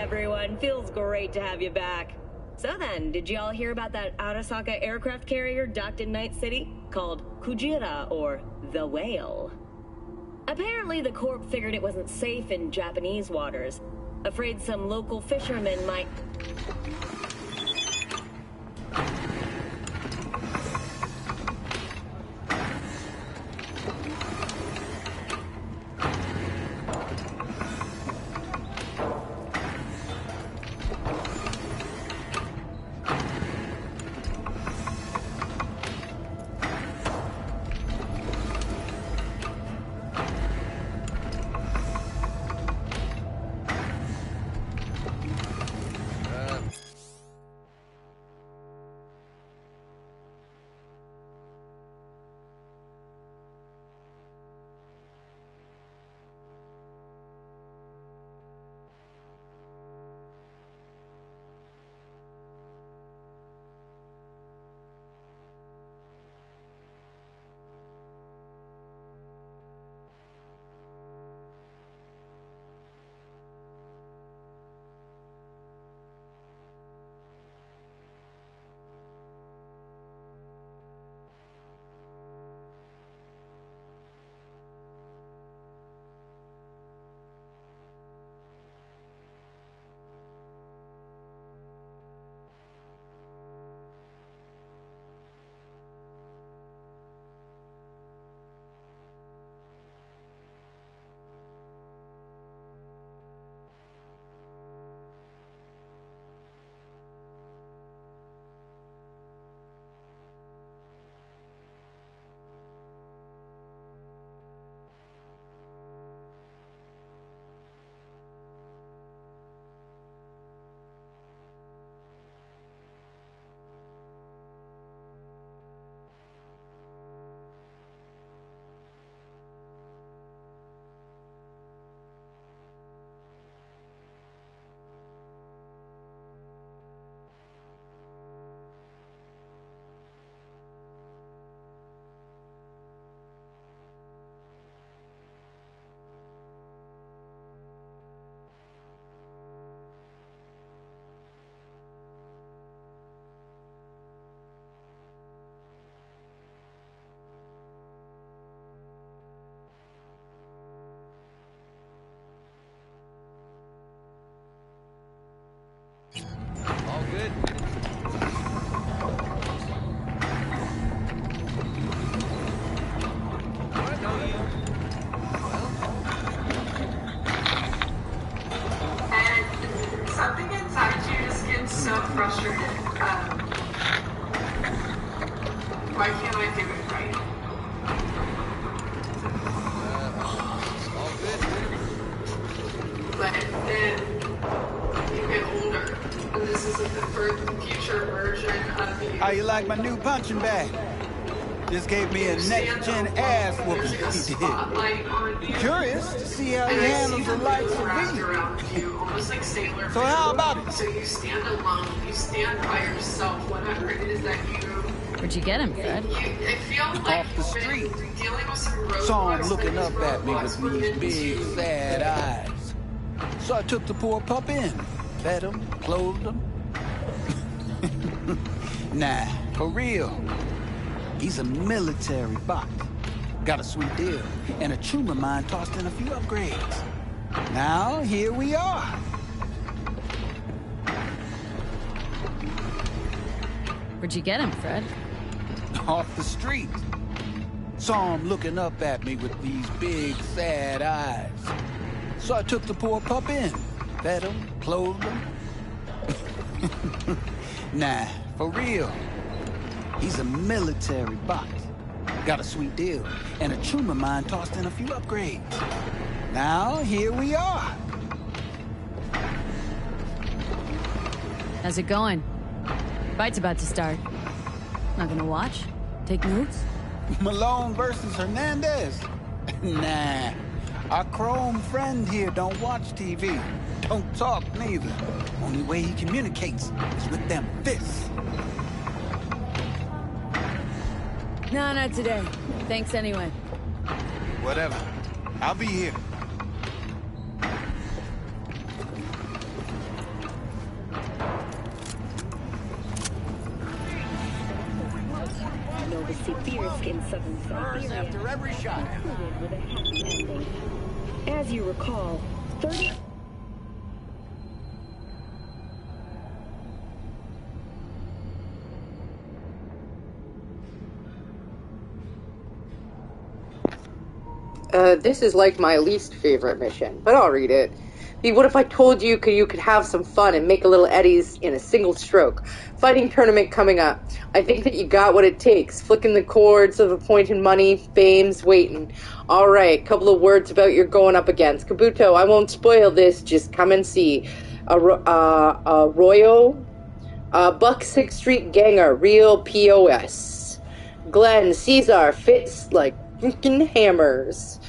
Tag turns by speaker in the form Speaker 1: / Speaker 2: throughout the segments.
Speaker 1: everyone. Feels great to have you back. So then, did you all hear about that Arasaka aircraft carrier docked in Night City? Called Kujira, or the Whale. Apparently, the Corp figured it wasn't safe in Japanese waters. Afraid some local fishermen might...
Speaker 2: All good. What? No, you.
Speaker 3: And something inside you just gets so frustrated. Why can't I do it right?
Speaker 2: All good.
Speaker 3: But then you get older, and this is like the future version of you.
Speaker 4: How you like my new punching bag? Just gave me a next-gen ass whooping he did. Curious to see how he handles the likes of me. So how about it?
Speaker 3: So you stand alone, you stand by yourself, whatever it is that you...
Speaker 5: Where'd you get him, Fred?
Speaker 3: I feel like
Speaker 4: Off the street.
Speaker 3: dealing with some roadblocks.
Speaker 4: Saw him looking up at me with these big, sad eyes. So I took the poor pup in. Fed him, clothed him. Nah, for real. He's a military bot. Got a sweet deal, and a tumor mine tossed in a few upgrades. Now, here we are.
Speaker 5: Where'd you get him, Fred?
Speaker 4: Off the street. Saw him looking up at me with these big, sad eyes. So I took the poor pup in. Fed him, clothed him. Nah, for real. He's a military bot. Got a sweet deal, and a tumor mine tossed in a few upgrades. Now, here we are.
Speaker 5: How's it going? Fight's about to start. Not gonna watch? Take notes?
Speaker 4: Malone versus Hernandez? Nah. Our chrome friend here don't watch TV. Don't talk neither. Only way he communicates is with them fists.
Speaker 5: No, not today. Thanks anyway.
Speaker 4: Whatever. I'll be here.
Speaker 1: Sibirsk in southern Siberia,
Speaker 4: after every shot.
Speaker 1: concluded with a happy ending. As you recall, 30...
Speaker 6: This is like my least favorite mission, but I'll read it. What if I told you could have some fun and make a little eddies in a single stroke? Fighting tournament coming up. I think that you got what it takes. Flicking the chords of appointed money, fame's waiting. Alright, couple of words about you're going up against. Kabuto, I won't spoil this, just come and see. Arroyo, Buck 6th Street Ganger, real POS. Glenn, Caesar, fits like freaking hammers.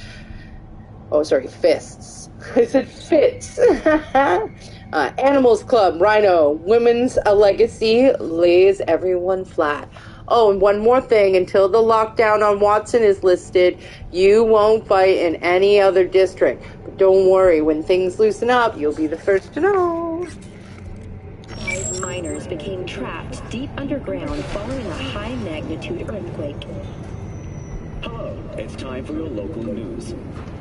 Speaker 6: Oh, sorry, fists. I said fits. Animals Club, Rhino, Women's a Legacy, lays everyone flat. Oh, and one more thing. Until the lockdown on Watson is listed, you won't fight in any other district. But don't worry, when things loosen up, you'll be the first to know.
Speaker 1: 5 miners became trapped deep underground following a high-magnitude earthquake.
Speaker 7: Hello, it's time for your local news.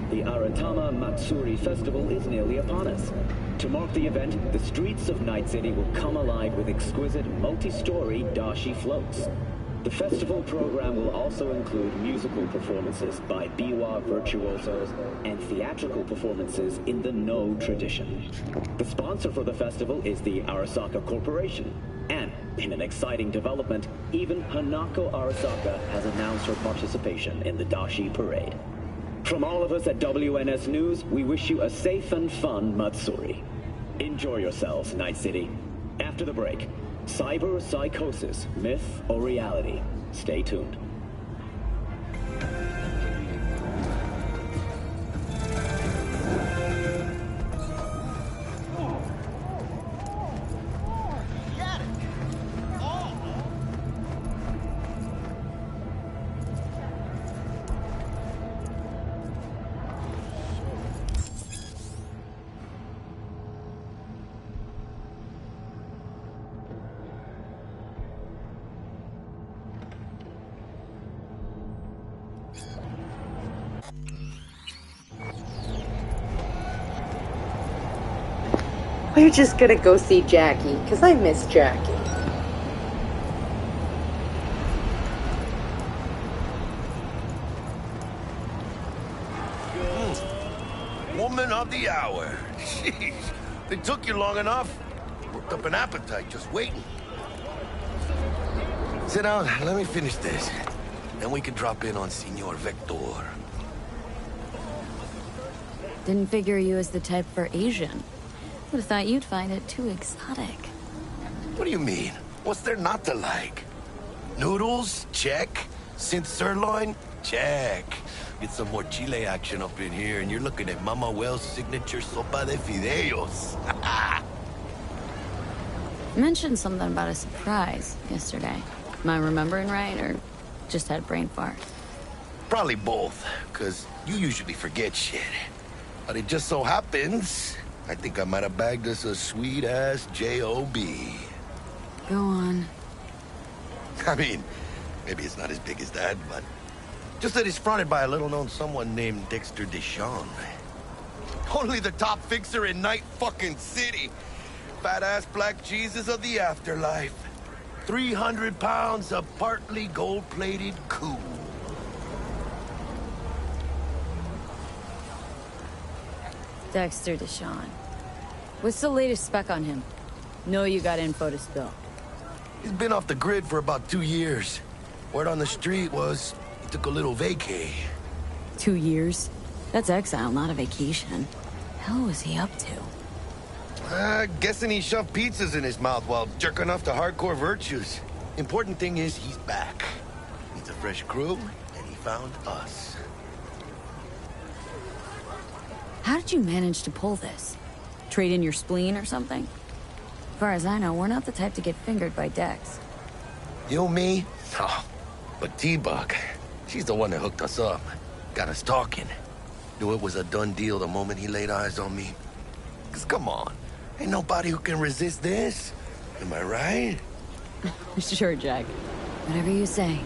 Speaker 7: The Aratama Matsuri Festival is nearly upon us. To mark the event, the streets of Night City will come alive with exquisite multi-story dashi floats. The festival program will also include musical performances by biwa virtuosos and theatrical performances in the No tradition. The sponsor for the festival is the Arasaka Corporation. And, in an exciting development, even Hanako Arasaka has announced her participation in the Dashi Parade. From all of us at WNS News, we wish you a safe and fun Matsuri. Enjoy yourselves, Night City. After the break, cyber psychosis, myth or reality? Stay tuned.
Speaker 6: We're just gonna go see Jackie, because I miss Jackie.
Speaker 8: Woman of the hour. Jeez, they took you long enough. Worked up an appetite just waiting. Sit down, let me finish this. Then we can drop in on Senor Vector.
Speaker 5: Didn't figure you as the type for Asian. Would have thought you'd find it too exotic.
Speaker 8: What do you mean? What's there not to like? Noodles? Check. Synth sirloin? Check. Get some more chile action up in here, and you're looking at Mama Wells' signature sopa de fideos.
Speaker 5: You mentioned something about a surprise yesterday. Am I remembering right, or just had a brain fart?
Speaker 8: Probably both, because you usually forget shit. But it just so happens, I think I might have bagged us a sweet-ass J.O.B.
Speaker 5: Go on.
Speaker 8: I mean, maybe it's not as big as that, but just that it's fronted by a little-known someone named Dexter Deshawn. Only the top fixer in Night fucking City. Fat-ass black Jesus of the afterlife. 300 pounds of partly gold-plated cool.
Speaker 5: Dexter Deshawn. What's the latest spec on him? Know you got info to spill.
Speaker 8: He's been off the grid for about 2 years. Word on the street was he took a little vacay.
Speaker 5: 2 years? That's exile, not a vacation. Hell was he up to?
Speaker 8: Guessing he shoved pizzas in his mouth while jerking off to hardcore virtues. Important thing is he's back. Needs a fresh crew, and he found us.
Speaker 5: How did you manage to pull this? Trade in your spleen or something? As far as I know, we're not the type to get fingered by Dex.
Speaker 8: You, me? No. But T-Bug, she's the one that hooked us up. Got us talking. Knew it was a done deal the moment he laid eyes on me. 'Cause come on, ain't nobody who can resist this. Am I right?
Speaker 5: Sure, Jack. Whatever you say.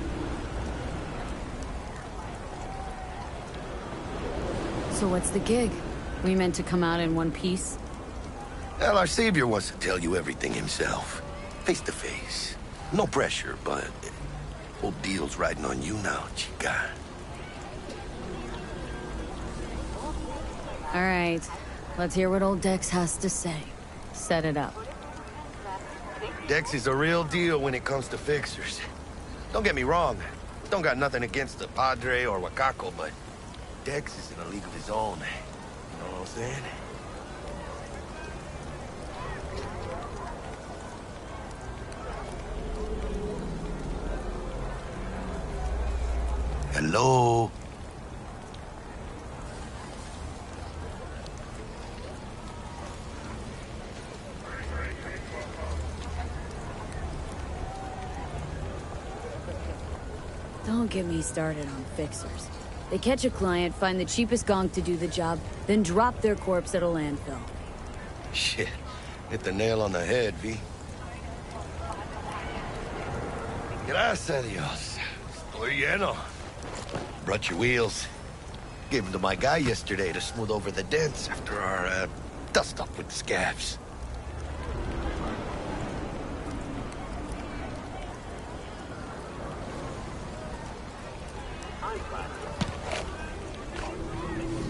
Speaker 5: So what's the gig? We meant to come out in one piece?
Speaker 8: Well, our savior wants to tell you everything himself. Face to face. No pressure, but whole deal's riding on you now, chica.
Speaker 5: All right. Let's hear what old Dex has to say. Set it up.
Speaker 8: Dex is a real deal when it comes to fixers. Don't get me wrong. Don't got nothing against the Padre or Wakako, but Dex is in a league of his own. You know what I'm saying? Hello?
Speaker 5: Don't get me started on fixers. They catch a client, find the cheapest gonk to do the job, then drop their corpse at a landfill.
Speaker 8: Shit. Hit the nail on the head, V. Gracias a Dios. Estoy lleno. Brought your wheels. Gave them to my guy yesterday to smooth over the dents after our, dust-up with the scabs.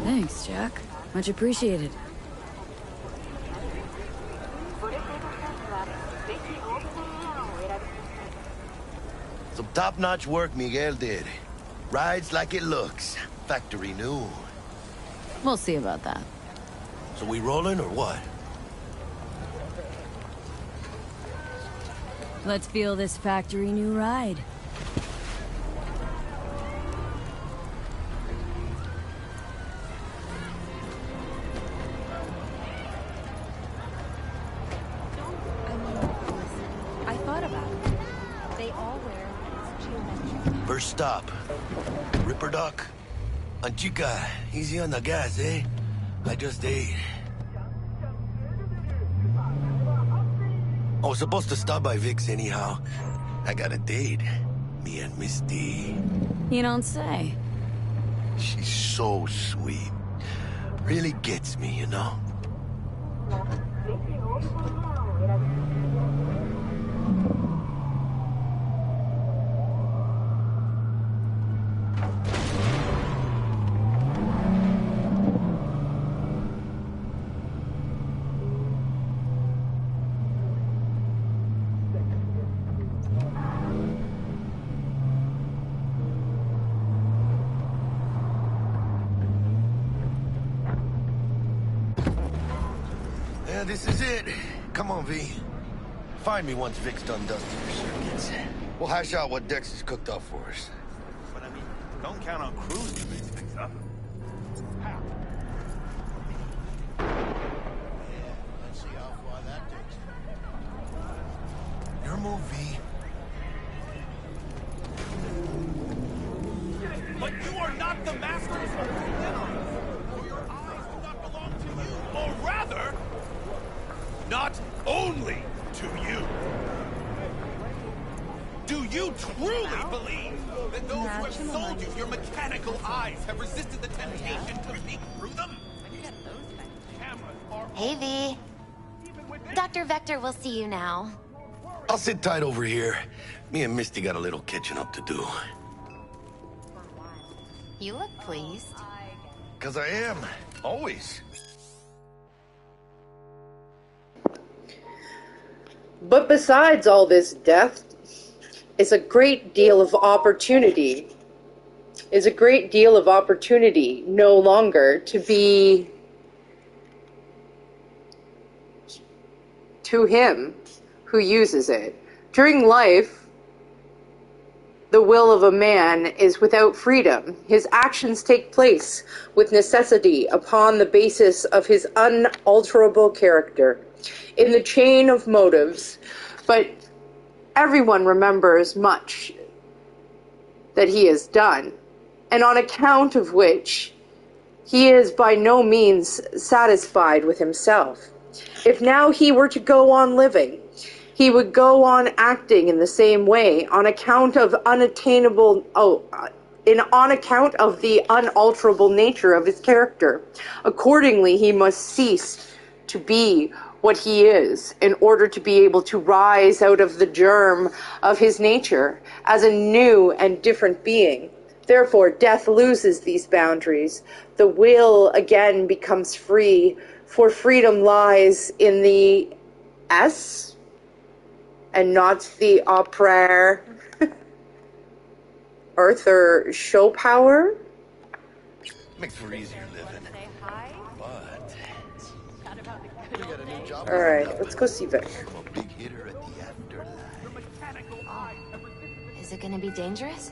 Speaker 5: Thanks, Jack. Much appreciated.
Speaker 8: Some top-notch work Miguel did. Rides like it looks. Factory new.
Speaker 5: We'll see about that.
Speaker 8: So we rolling or what?
Speaker 5: Let's feel this factory new ride.
Speaker 8: First stop. Ripper Dock. And chica, easy on the gas, eh? I just ate. I was supposed to stop by Vic's anyhow. I got a date. Me and Misty.
Speaker 5: You don't say.
Speaker 8: She's so sweet. Really gets me, you know? Yeah, this is it. Come on, V. Find me once Vic's done dusting your circuits. We'll hash out what Dex has cooked up for us.
Speaker 9: But I mean, don't count on Cruz to fix things up. How?
Speaker 8: Yeah, let's see how far that takes. Your move, V.
Speaker 9: But you are not the masters of your dinner. For your eyes do not belong to you. Or rather, not only to you. Do you truly believe that those who have sold you your mechanical eyes have resisted the temptation to peek through them? Cameras are
Speaker 10: Hey, V. Dr. Vector will see you now.
Speaker 8: I'll sit tight over here. Me and Misty got a little catching up to do.
Speaker 10: You look pleased.
Speaker 8: 'Cause I am. Always.
Speaker 6: But besides all this death, is a great deal of opportunity. Is a great deal of opportunity no longer to be to him who uses it. During life, the will of a man is without freedom. His actions take place with necessity upon the basis of his unalterable character, in the chain of motives, but everyone remembers much that he has done, and on account of which he is by no means satisfied with himself. If now he were to go on living, he would go on acting in the same way on account of unattainable, on account of the unalterable nature of his character. Accordingly, he must cease to be what he is in order to be able to rise out of the germ of his nature as a new and different being. Therefore, death loses these boundaries. The will again becomes free, for freedom lies in the S and not the opera. Arthur Schopenhauer.
Speaker 8: Makes for easier living. But we got a new job.
Speaker 6: All right, let's go see Vic.
Speaker 8: I'm a big hitter at the afterlife.
Speaker 10: Is it gonna be dangerous?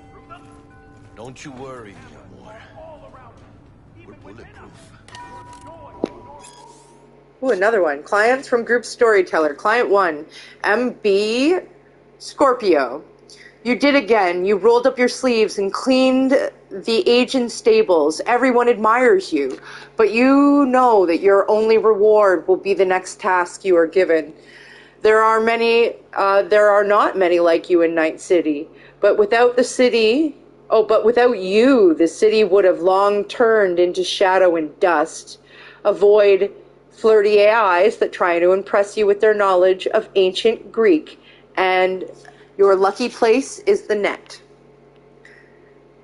Speaker 8: Don't you worry, amor. We're bulletproof.
Speaker 6: Ooh, another one. Clients from Group Storyteller. Client 1, MB Scorpio. You did again. You rolled up your sleeves and cleaned the agent stables. Everyone admires you, but you know that your only reward will be the next task you are given. There are not many like you in Night City, but without you, the city would have long turned into shadow and dust. Avoid flirty eyes that try to impress you with their knowledge of ancient Greek, and your lucky place is the net.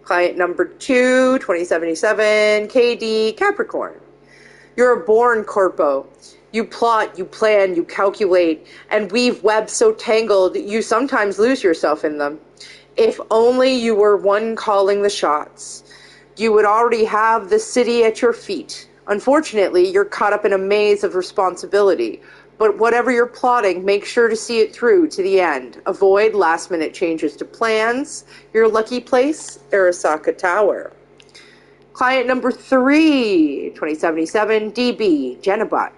Speaker 6: Client number 2, 2077, KD Capricorn. You're a born corpo. You plot, you plan, you calculate, and weave webs so tangled you sometimes lose yourself in them. If only you were one calling the shots. You would already have the city at your feet. Unfortunately, you're caught up in a maze of responsibility. But whatever you're plotting, make sure to see it through to the end. Avoid last-minute changes to plans. Your lucky place, Arasaka Tower. Client number 3, 2077, DB, Gemini.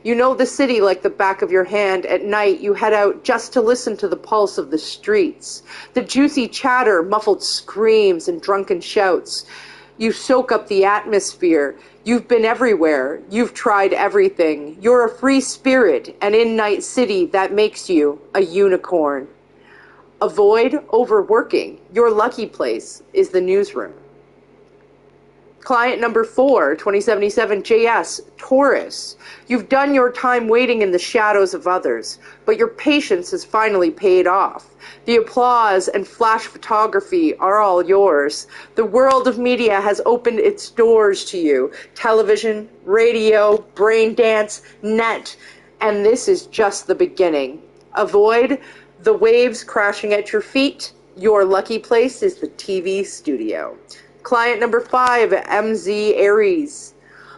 Speaker 6: You know the city like the back of your hand. At night, you head out just to listen to the pulse of the streets. The juicy chatter, muffled screams, and drunken shouts. You soak up the atmosphere. You've been everywhere. You've tried everything. You're a free spirit, and in Night City, that makes you a unicorn. Avoid overworking. Your lucky place is the newsroom. Client number 4, 2077, JS, Taurus. You've done your time waiting in the shadows of others, but your patience has finally paid off. The applause and flash photography are all yours. The world of media has opened its doors to you. Television, radio, brain dance, net, and this is just the beginning. Avoid the waves crashing at your feet. Your lucky place is the TV studio. Client number 5, MZ Aries.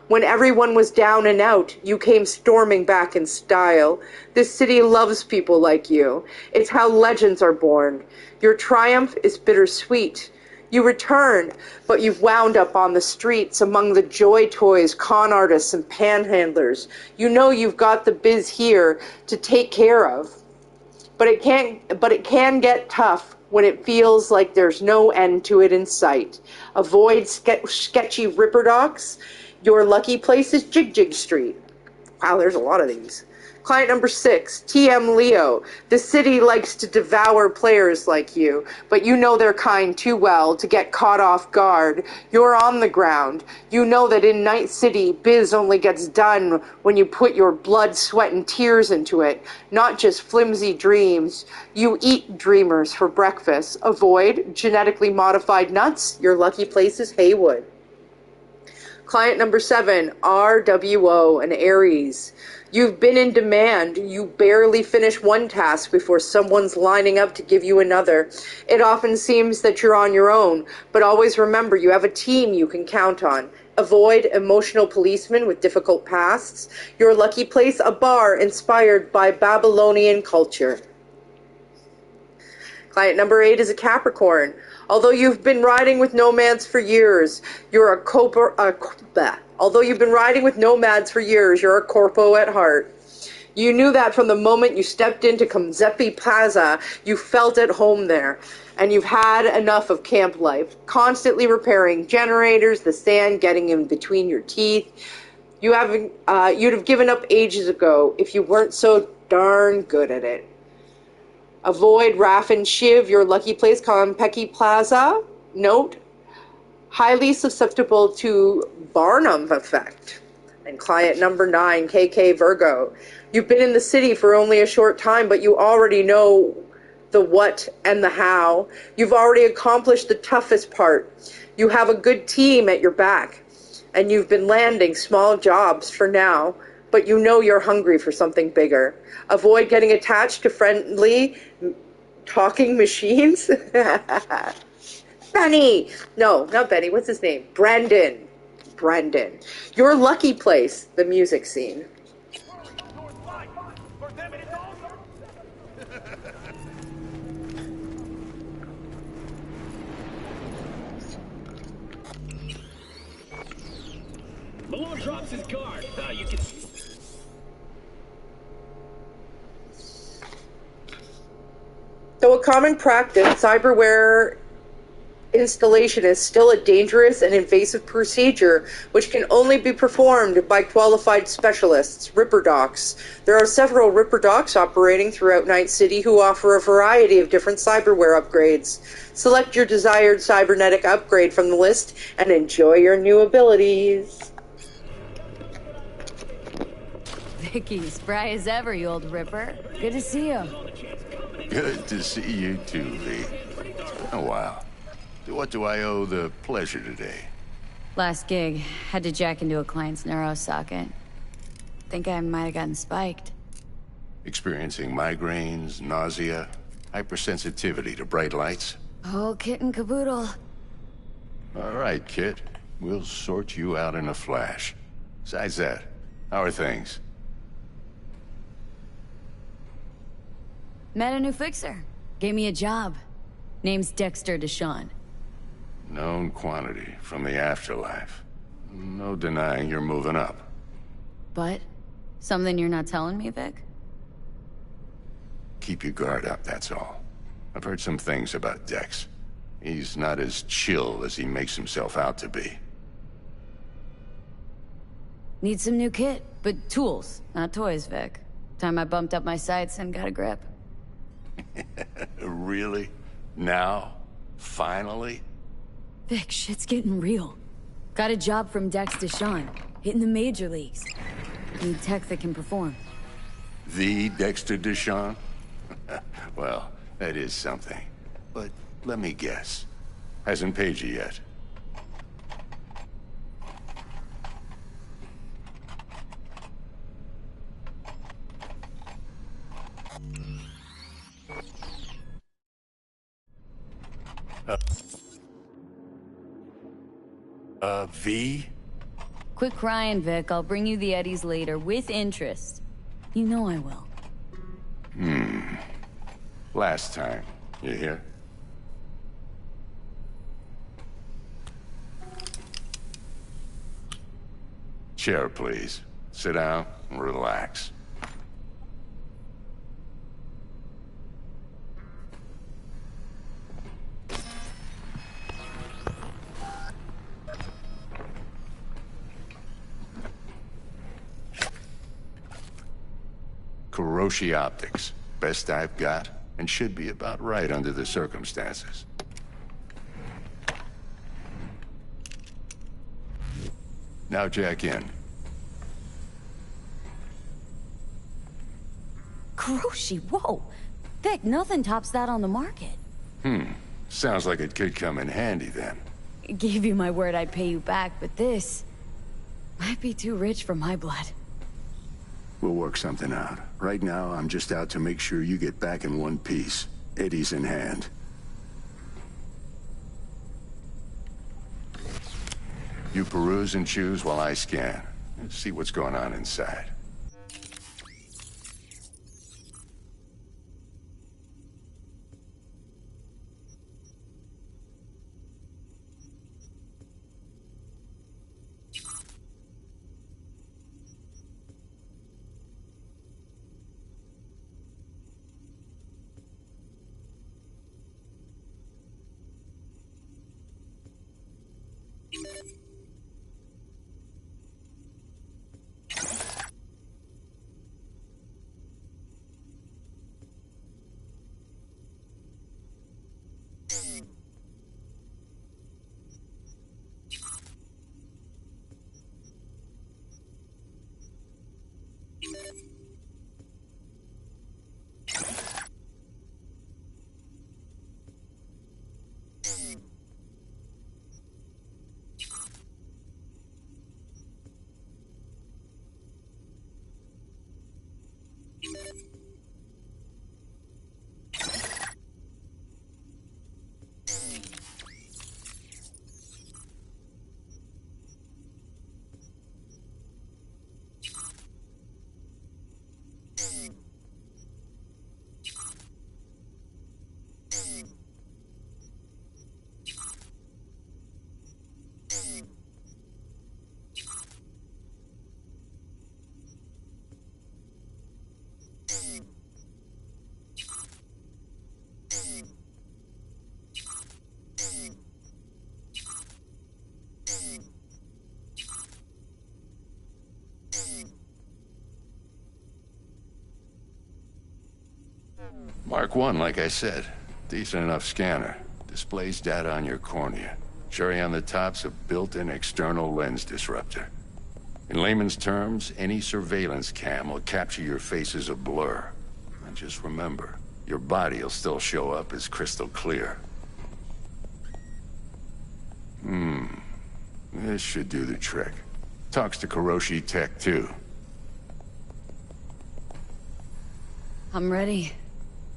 Speaker 6: When everyone was down and out, you came storming back in style. This city loves people like you. It's how legends are born. Your triumph is bittersweet. You return, but you've wound up on the streets among the joy toys, con artists, and panhandlers. You know you've got the biz here to take care of. But it can get tough when it feels like there's no end to it in sight. Avoid sketchy ripperdocs. Your lucky place is Jig Jig Street. Wow, there's a lot of these. Client number 6, TM Leo. The city likes to devour players like you, but you know their kind too well to get caught off guard. You're on the ground. You know that in Night City, biz only gets done when you put your blood, sweat, and tears into it, not just flimsy dreams. You eat dreamers for breakfast. Avoid genetically modified nuts. Your lucky place is Haywood. Client number 7, RWO, an Aries. You've been in demand. You barely finish one task before someone's lining up to give you another. It often seems that you're on your own, but always remember you have a team you can count on. Avoid emotional policemen with difficult pasts. Your lucky place, a bar inspired by Babylonian culture. Client number 8 is a Capricorn. Although you've been riding with nomads for years, you're a corpo at heart. You knew that from the moment you stepped into Kamzepi Plaza. You felt at home there, and you've had enough of camp life, constantly repairing generators, the sand getting in between your teeth. You'd have given up ages ago if you weren't so darn good at it. Avoid Raff and Shiv, your lucky place, Konpeki Plaza. Note, highly susceptible to Barnum effect. And client number 9, KK Virgo. You've been in the city for only a short time, but you already know the what and the how. You've already accomplished the toughest part. You have a good team at your back, and you've been landing small jobs for now, but you know you're hungry for something bigger. Avoid getting attached to friendly talking machines. Benny! No, not Benny. What's his name? Brandon. Your lucky place, the music scene.
Speaker 7: Malone drops his guard. You can...
Speaker 6: Though a common practice, cyberware installation is still a dangerous and invasive procedure which can only be performed by qualified specialists, Ripper Docs. There are several Ripper Docs operating throughout Night City who offer a variety of different cyberware upgrades. Select your desired cybernetic upgrade from the list and enjoy your new abilities.
Speaker 5: Vicky, spry as ever, you old Ripper. Good to see you.
Speaker 11: Good to see you too, V. Oh, wow. What do I owe the pleasure today?
Speaker 5: Last gig, had to jack into a client's neuro socket. Think I might have gotten spiked.
Speaker 11: Experiencing migraines, nausea, hypersensitivity to bright lights?
Speaker 5: Oh, kit and caboodle.
Speaker 11: All right, Kit. We'll sort you out in a flash. Besides that, how are things?
Speaker 5: Met a new fixer. Gave me a job. Name's Dexter Deshawn.
Speaker 11: Known quantity from the afterlife. No denying you're moving up.
Speaker 5: But? Something you're not telling me, Vic?
Speaker 11: Keep your guard up, that's all. I've heard some things about Dex. He's not as chill as he makes himself out to be.
Speaker 5: Need some new kit, but tools, not toys, Vic. Time I bumped up my sights and got a grip.
Speaker 11: Really? Now? Finally?
Speaker 5: Vic, shit's getting real. Got a job from Dex Deshawn, hitting the major leagues. Need tech that can perform.
Speaker 11: The Dexter Deshawn? Well, that is something. But let me guess. Hasn't paid you yet. V?
Speaker 5: Quit crying, Vic. I'll bring you the eddies later, with interest. You know I will.
Speaker 11: Last time. You hear? Chair, please. Sit down and relax. Kuroshi Optics. Best I've got, and should be about right under the circumstances. Now jack in.
Speaker 5: Kuroshi, whoa! Vic, nothing tops that on the market.
Speaker 11: Sounds like it could come in handy then.
Speaker 5: Gave you my word I'd pay you back, but this might be too rich for my blood.
Speaker 11: We'll work something out. Right now, I'm just out to make sure you get back in one piece. Eddie's in hand. You peruse and choose while I scan. Let's see what's going on inside. Mark 1, like I said. Decent enough scanner. Displays data on your cornea. Cherry on the top's a built-in external lens disruptor. In layman's terms, any surveillance cam will capture your face as a blur. And just remember, your body will still show up as crystal clear. This should do the trick. Talks to Kuroshi Tech, too.
Speaker 5: I'm ready.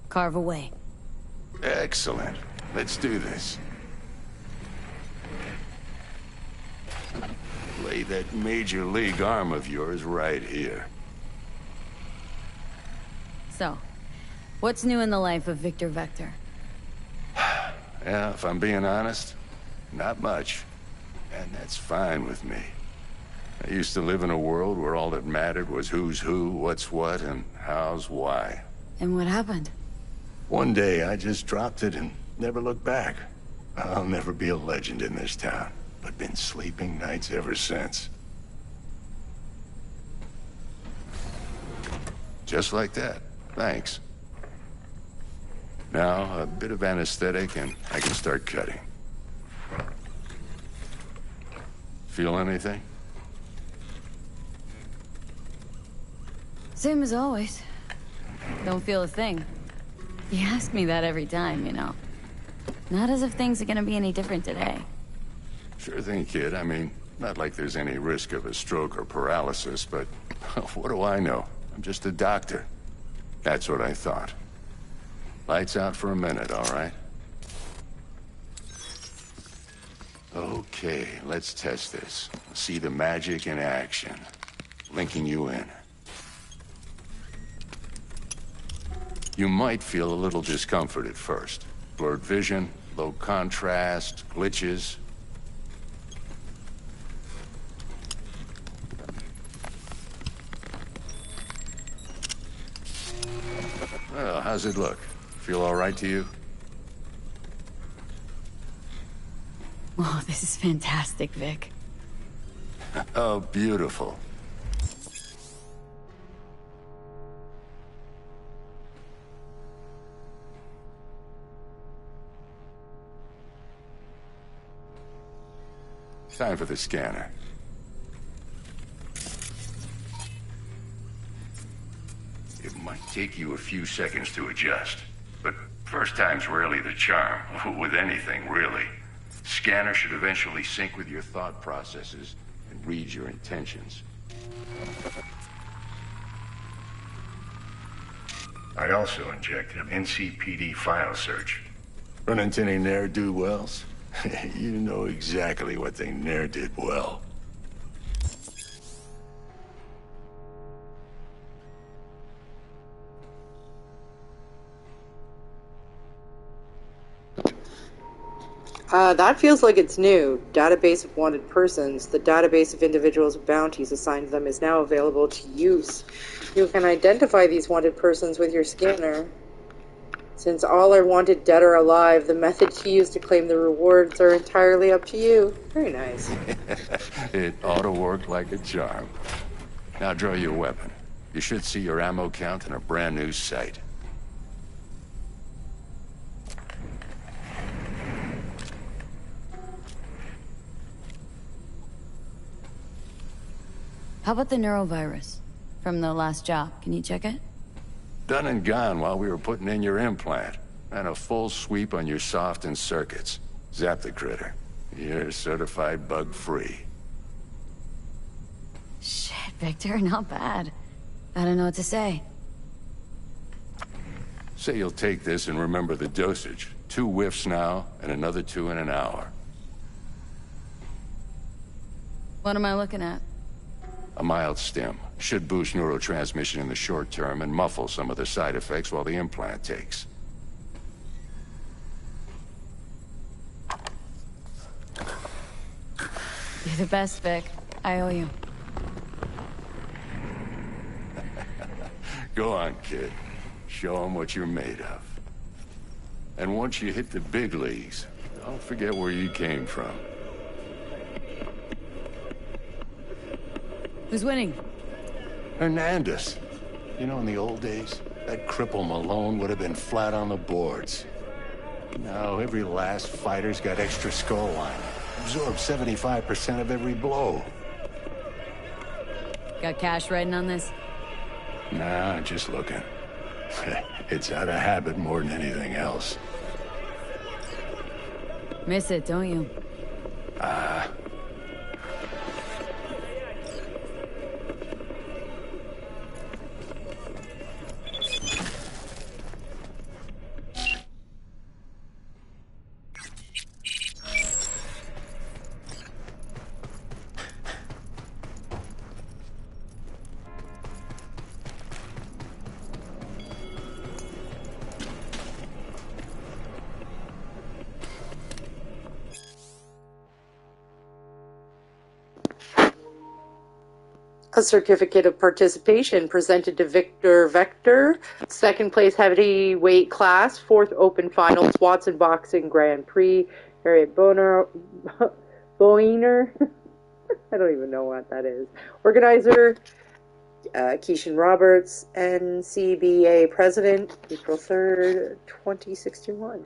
Speaker 5: Carve away.
Speaker 11: Excellent. Let's do this. Lay that major league arm of yours right here.
Speaker 5: So, what's new in the life of Victor Vector?
Speaker 11: Yeah, if I'm being honest, not much. And that's fine with me. I used to live in a world where all that mattered was who's who, what's what, and how's why.
Speaker 5: And what happened?
Speaker 11: One day, I just dropped it and never looked back. I'll never be a legend in this town, but been sleeping nights ever since. Just like that. Thanks. Now, a bit of anesthetic and I can start cutting. Feel anything?
Speaker 5: Same as always. Don't feel a thing. You ask me that every time, you know. Not as if things are gonna be any different today.
Speaker 11: Sure thing, kid. I mean, not like there's any risk of a stroke or paralysis, but what do I know? I'm just a doctor. That's what I thought. Lights out for a minute, all right? Okay, let's test this. See the magic in action. Linking you in. You might feel a little discomfort at first. Blurred vision, low contrast, glitches. Well, how's it look? Feel all right to you?
Speaker 5: Oh, this is fantastic, Vic.
Speaker 11: Oh, beautiful. Time for the scanner. It might take you a few seconds to adjust, but first time's rarely the charm, with anything, really. Scanner should eventually sync with your thought processes and read your intentions. I also injected an NCPD file search. Run into any ne'er-do-wells? You know exactly what they ne'er did well.
Speaker 6: That feels like it's new. Database of wanted persons. The database of individuals with bounties assigned to them is now available to use. You can identify these wanted persons with your scanner. Since all are wanted dead or alive, the methods to use to claim the rewards are entirely up to you. Very nice.
Speaker 11: It ought to work like a charm. Now draw your weapon. You should see your ammo count in a brand new sight.
Speaker 5: How about the neurovirus? From the last job, can you check it?
Speaker 11: Done and gone while we were putting in your implant. And a full sweep on your soft and circuits. Zap the critter. You're certified bug-free.
Speaker 5: Shit, Victor, not bad. I don't know what to say.
Speaker 11: Say you'll take this and remember the dosage. 2 whiffs now, and another 2 in an hour.
Speaker 5: What am I looking at?
Speaker 11: A mild stim. Should boost neurotransmission in the short term and muffle some of the side effects while the implant takes.
Speaker 5: You're the best, Vic. I owe you.
Speaker 11: Go on, kid. Show them what you're made of. And once you hit the big leagues, don't forget where you came from.
Speaker 5: Who's winning?
Speaker 11: Hernandez. You know, in the old days, that cripple Malone would have been flat on the boards. Now, every last fighter's got extra skull line. Absorbs 75% of every blow.
Speaker 5: Got cash riding on this?
Speaker 11: Nah, just looking. It's out of habit more than anything else.
Speaker 5: Miss it, don't you?
Speaker 6: A certificate of participation presented to Victor Vector, second place heavyweight class, fourth open finals, Watson Boxing Grand Prix, Harriet Boiner, I don't even know what that is. Organizer, Keishan Roberts, NCBA President, April 3rd, 2061.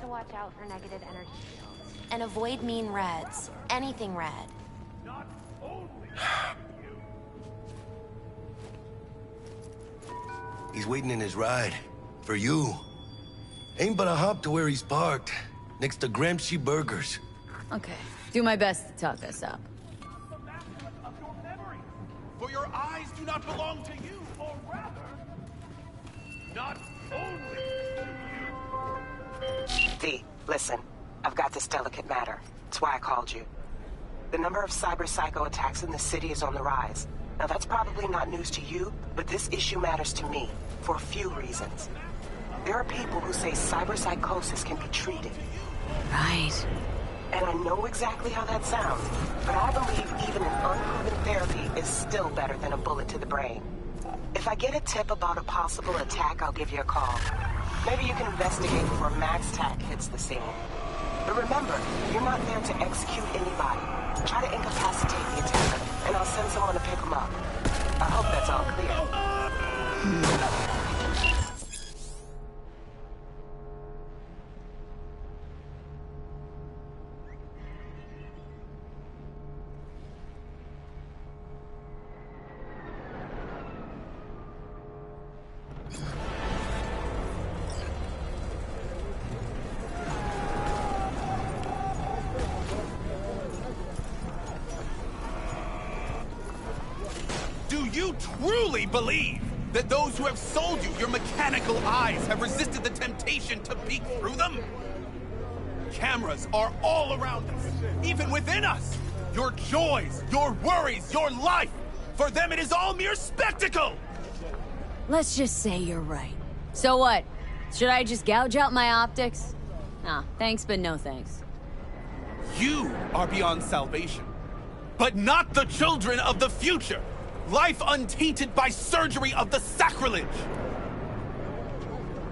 Speaker 10: Watch out for negative energy fields. And avoid mean reds. Anything red.
Speaker 8: He's waiting in his ride. For you. Ain't but a hop to where he's parked. Next to Gramsci Burgers.
Speaker 5: Okay. Do my best to talk us up.
Speaker 9: For your eyes do not belong to you, or rather, not only to you.
Speaker 12: V, listen. I've got this delicate matter. That's why I called you. The number of cyber-psycho attacks in the city is on the rise. Now that's probably not news to you, but this issue matters to me, for a few reasons. There are people who say cyber-psychosis can be treated.
Speaker 5: Right.
Speaker 12: And I know exactly how that sounds, but I believe even an unproven therapy is still better than a bullet to the brain. If I get a tip about a possible attack, I'll give you a call. Maybe you can investigate before Max Tack hits the scene. But remember, you're not there to execute anybody. Try to incapacitate the attacker, and I'll send someone to pick him up. I hope that's all clear.
Speaker 9: Do you truly believe that those who have sold you your mechanical eyes have resisted the temptation to peek through them? Cameras are all around us, even within us. Your joys, your worries, your life. For them, it is all mere spectacle.
Speaker 5: Let's just say you're right. So what? Should I just gouge out my optics? Nah, thanks, but no thanks.
Speaker 9: You are beyond salvation, but not the children of the future. Life untainted by surgery of the sacrilege.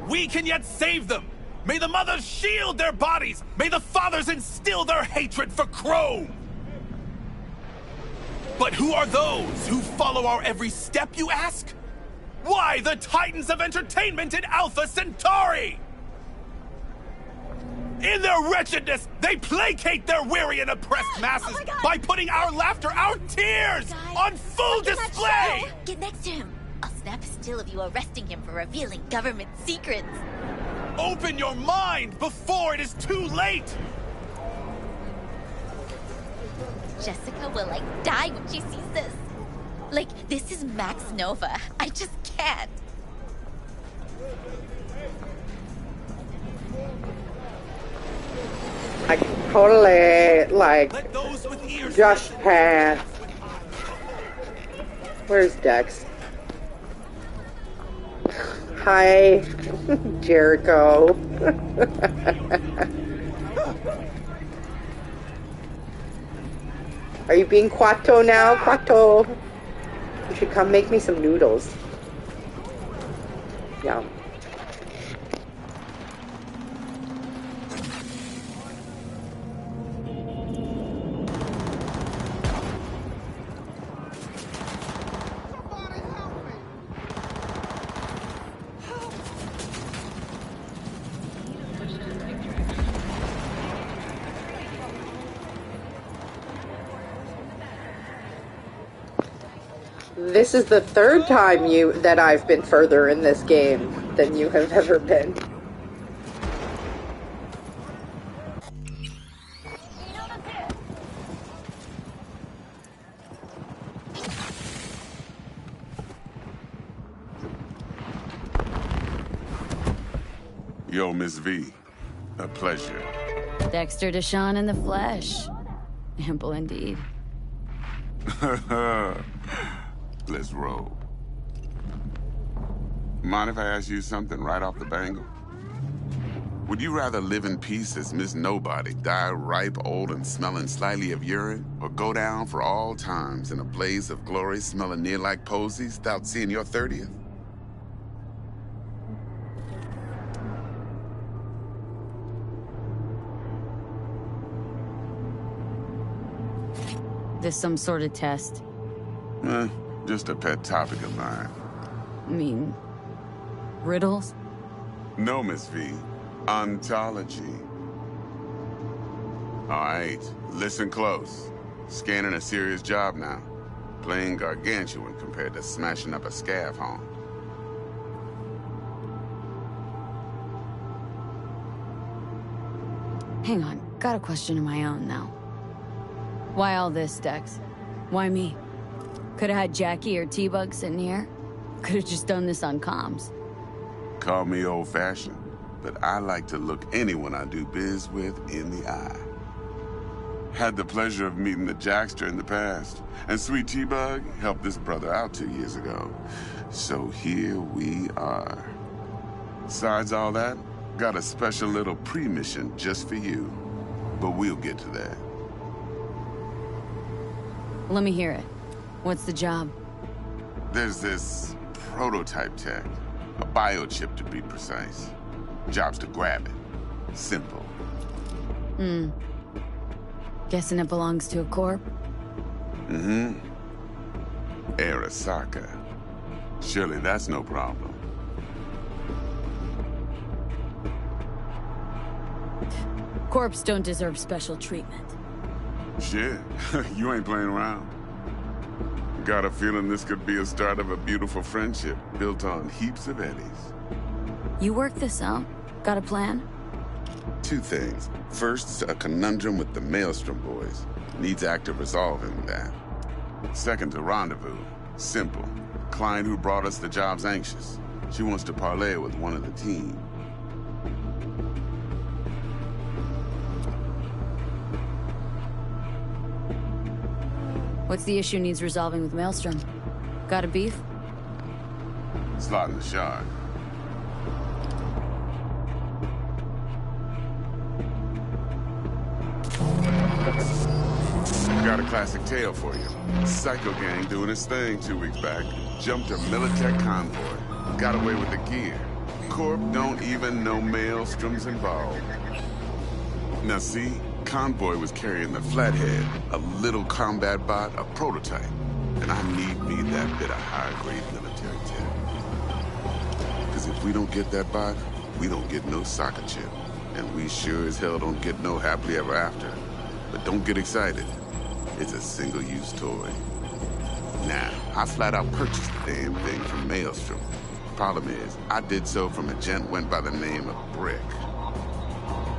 Speaker 9: We can yet save them. May the mothers shield their bodies. May the fathers instill their hatred for Crow. But who are those who follow our every step, you ask? Why, the titans of entertainment in Alpha Centauri! In their wretchedness, they placate their weary and oppressed masses by putting our laughter, our tears, on full display!
Speaker 13: Get next to him. I'll snap a still of you arresting him for revealing government secrets.
Speaker 9: Open your mind before it is too late!
Speaker 13: Jessica will, like, die when she sees this. Like, this is Max Nova. I just can't.
Speaker 6: I can totally, like, just pass. Where's Dex? Hi, Jericho. Are you being Quato now? Quato. You should come make me some noodles. Yum. This is the third time that I've been further in this game than you have ever been.
Speaker 14: Yo, Miss V. A pleasure.
Speaker 5: Dexter Deshawn in the flesh. Ample indeed.
Speaker 14: Let's roll. Mind if I ask you something right off the bangle? Would you rather live in peace as Miss Nobody, die ripe, old, and smelling slightly of urine, or go down for all times in a blaze of glory smelling near like posies without seeing your 30th?
Speaker 5: This some sort of test?
Speaker 14: Just a pet topic of mine.
Speaker 5: I mean, riddles?
Speaker 14: No, Miss V. Ontology. Alright, listen close. Scanning a serious job now. Playing gargantuan compared to smashing up a scav home.
Speaker 5: Hang on, got a question of my own now. Why all this, Dex? Why me? Could've had Jackie or T-Bug sitting here. Could've just done this on comms.
Speaker 14: Call me old-fashioned, but I like to look anyone I do biz with in the eye. Had the pleasure of meeting the Jackster in the past, and Sweet T-Bug helped this brother out 2 years ago. So here we are. Besides all that, got a special little pre-mission just for you. But we'll get to that.
Speaker 5: Let me hear it. What's the job?
Speaker 14: There's this prototype tech. A biochip to be precise. Job's to grab it. Simple.
Speaker 5: Guessing it belongs to a corp?
Speaker 14: Arasaka. Surely that's no problem.
Speaker 5: Corps don't deserve special treatment.
Speaker 14: Shit, you ain't playing around. Got a feeling this could be a start of a beautiful friendship built on heaps of eddies.
Speaker 5: You work this out? Got a plan?
Speaker 14: Two things. First, a conundrum with the Maelstrom boys. Needs active resolving that. Second, a rendezvous. Simple. Client who brought us the job's anxious. She wants to parlay with one of the team.
Speaker 5: What's the issue needs resolving with Maelstrom? Got a beef?
Speaker 14: Slot in the shard. Got a classic tale for you. Psycho gang doing his thing 2 weeks back. Jumped a Militech convoy. Got away with the gear. Corp don't even know Maelstrom's involved. Now see? Convoy was carrying the Flathead, a little combat bot, a prototype. And I need me that bit of high-grade military tech. Because if we don't get that bot, we don't get no soccer chip. And we sure as hell don't get no happily ever after. But don't get excited. It's a single-use toy. Now, I flat out purchased the damn thing from Maelstrom. Problem is, I did so from a gent went by the name of Brick.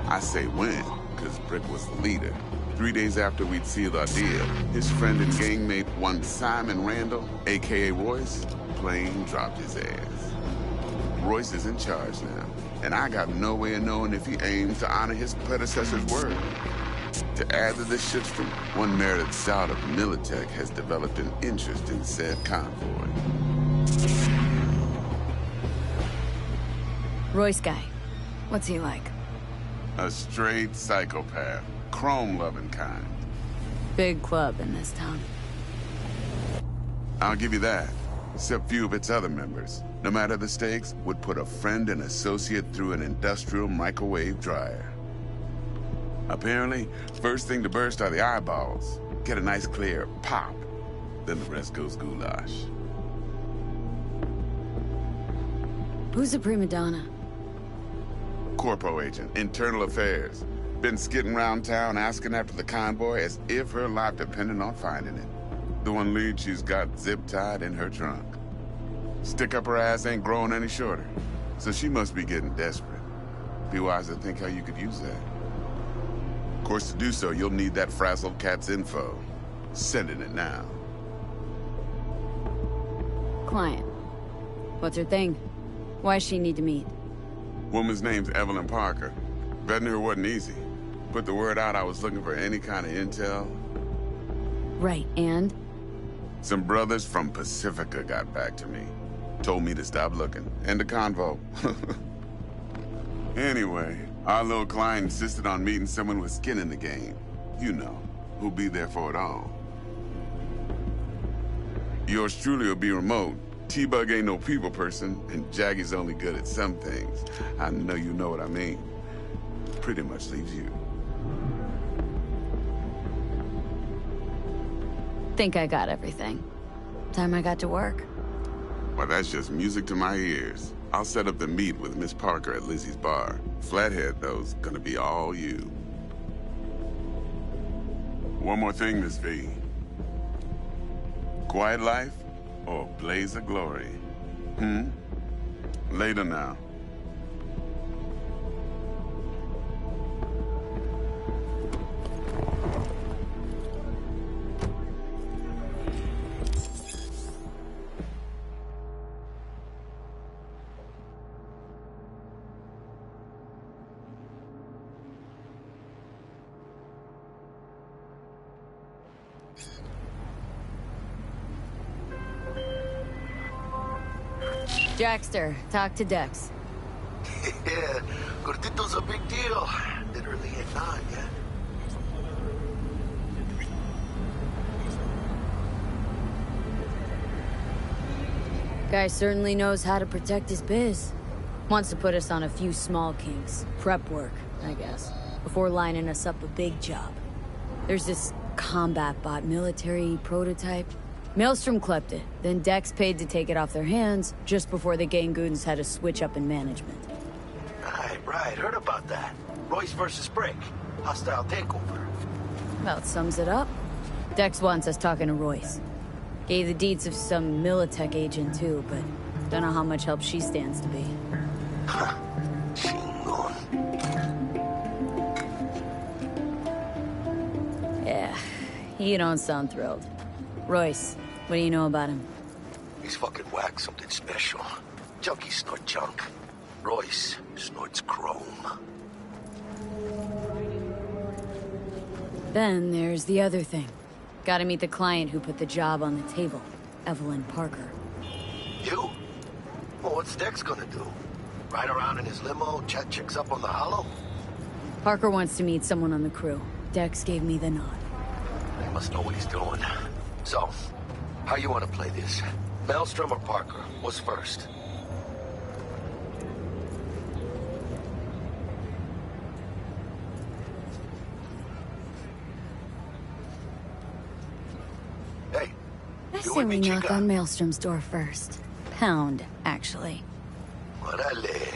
Speaker 14: I say when, because Brick was the leader. 3 days after we'd sealed our deal, his friend and gangmate, one Simon Randall, a.k.a. Royce, plain dropped his ass. Royce is in charge now, and I got no way of knowing if he aims to honor his predecessor's word. To add to this shitstorm, one merited scout of Militech has developed an interest in said convoy.
Speaker 5: Royce guy. What's he like?
Speaker 14: A straight psychopath. Chrome-loving kind.
Speaker 5: Big club in this town.
Speaker 14: I'll give you that. Except few of its other members, no matter the stakes, would put a friend and associate through an industrial microwave dryer. Apparently, first thing to burst are the eyeballs. Get a nice clear pop. Then the rest goes goulash.
Speaker 5: Who's the prima donna?
Speaker 14: Corpo agent, internal affairs. Been skidding around town asking after the convoy as if her life depended on finding it. The one lead she's got zip-tied in her trunk. Stick up her ass ain't growing any shorter, so she must be getting desperate. Be wise to think how you could use that. Of course, to do so, you'll need that frazzled cat's info. Sending it now.
Speaker 5: Client. What's her thing? Why does she need to meet?
Speaker 14: Woman's name's Evelyn Parker. Vetting her wasn't easy. Put the word out I was looking for any kind of intel.
Speaker 5: Right, and?
Speaker 14: Some brothers from Pacifica got back to me. Told me to stop looking. End of convo. Anyway, our little client insisted on meeting someone with skin in the game. You know, who'll be there for it all. Yours truly will be remote. T-Bug ain't no people person, and Jaggy's only good at some things. I know you know what I mean. Pretty much leaves you.
Speaker 5: Think I got everything. Time I got to work.
Speaker 14: Well, that's just music to my ears. I'll set up the meet with Miss Parker at Lizzie's bar. Flathead, though's gonna be all you. One more thing, Miss V. Quiet life or blaze of glory? Later now.
Speaker 5: Jackster, talk to Dex.
Speaker 8: Yeah, Gordito's a big deal. Literally at 9, yeah.
Speaker 5: Guy certainly knows how to protect his biz. Wants to put us on a few small kinks. Prep work, I guess. Before lining us up a big job. There's this combat bot military prototype. Maelstrom clept it, then Dex paid to take it off their hands just before the gang goons had a switch up in management.
Speaker 8: Right, heard about that. Royce versus Brick. Hostile takeover.
Speaker 5: About sums it up. Dex wants us talking to Royce. Gave the deeds of some Militech agent too, but don't know how much help she stands to be. Yeah, you don't sound thrilled. Royce, what do you know about him?
Speaker 8: He's fucking whack, something special. Junkies snort junk. Royce snorts chrome.
Speaker 5: Then there's the other thing. Gotta meet the client who put the job on the table, Evelyn Parker.
Speaker 8: You? Well, what's Dex gonna do? Ride around in his limo, chat chicks up on the hollow?
Speaker 5: Parker wants to meet someone on the crew. Dex gave me the nod.
Speaker 8: He must know what he's doing. So, how you want to play this? Maelstrom or Parker? What's first? Hey,
Speaker 5: I say we knock on Maelstrom's door first. Pound, actually.
Speaker 8: Orale.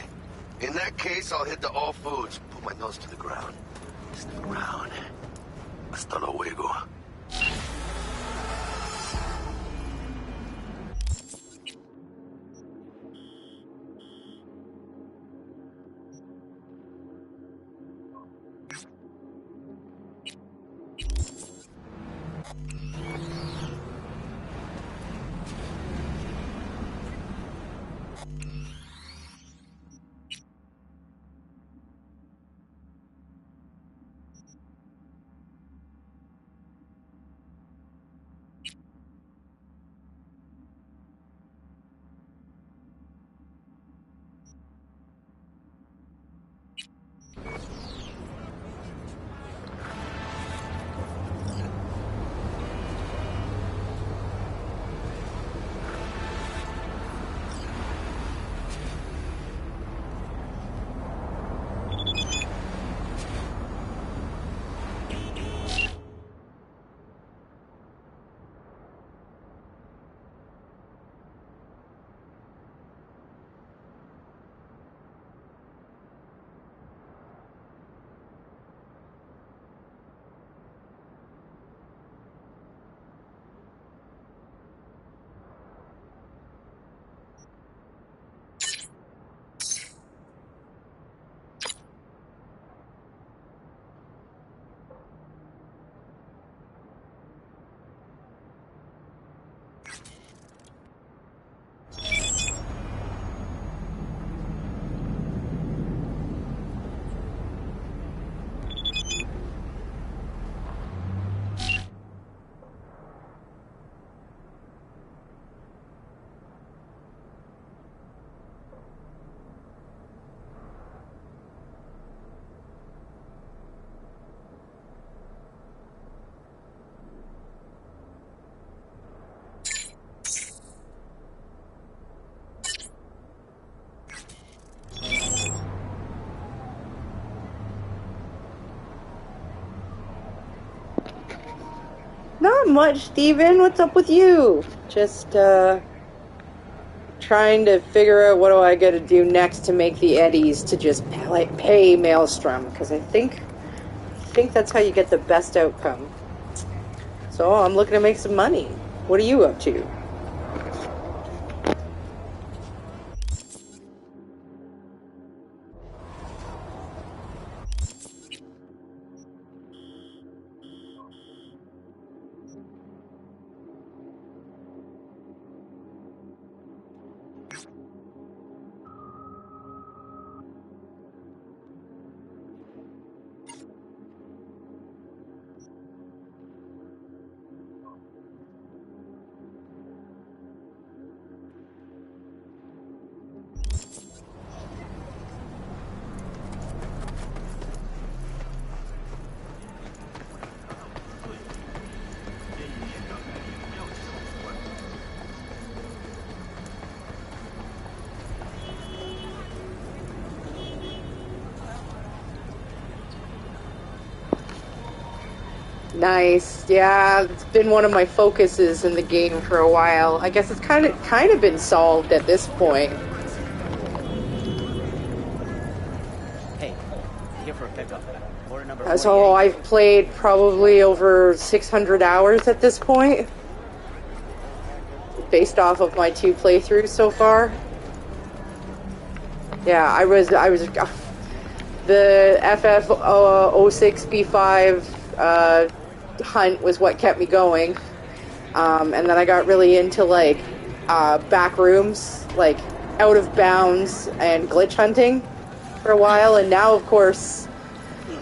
Speaker 8: In that case, I'll hit the All Foods. Put my nose to the ground. Sniff around. Hasta luego.
Speaker 6: Not much, Steven. What's up with you? Just, trying to figure out what do I gotta do next to make the eddies to just pay Maelstrom, because I think that's how you get the best outcome. So I'm looking to make some money. What are you up to? Nice. Yeah, it's been one of my focuses in the game for a while. I guess it's kind of been solved at this point.
Speaker 15: Hey, here for a pickup. Order number 48.
Speaker 6: So I've played probably over 600 hours at this point, based off of my 2 playthroughs so far. Yeah, I was the FF06B5 hunt was what kept me going, and then I got really into like back rooms, like out of bounds and glitch hunting for a while, and now of course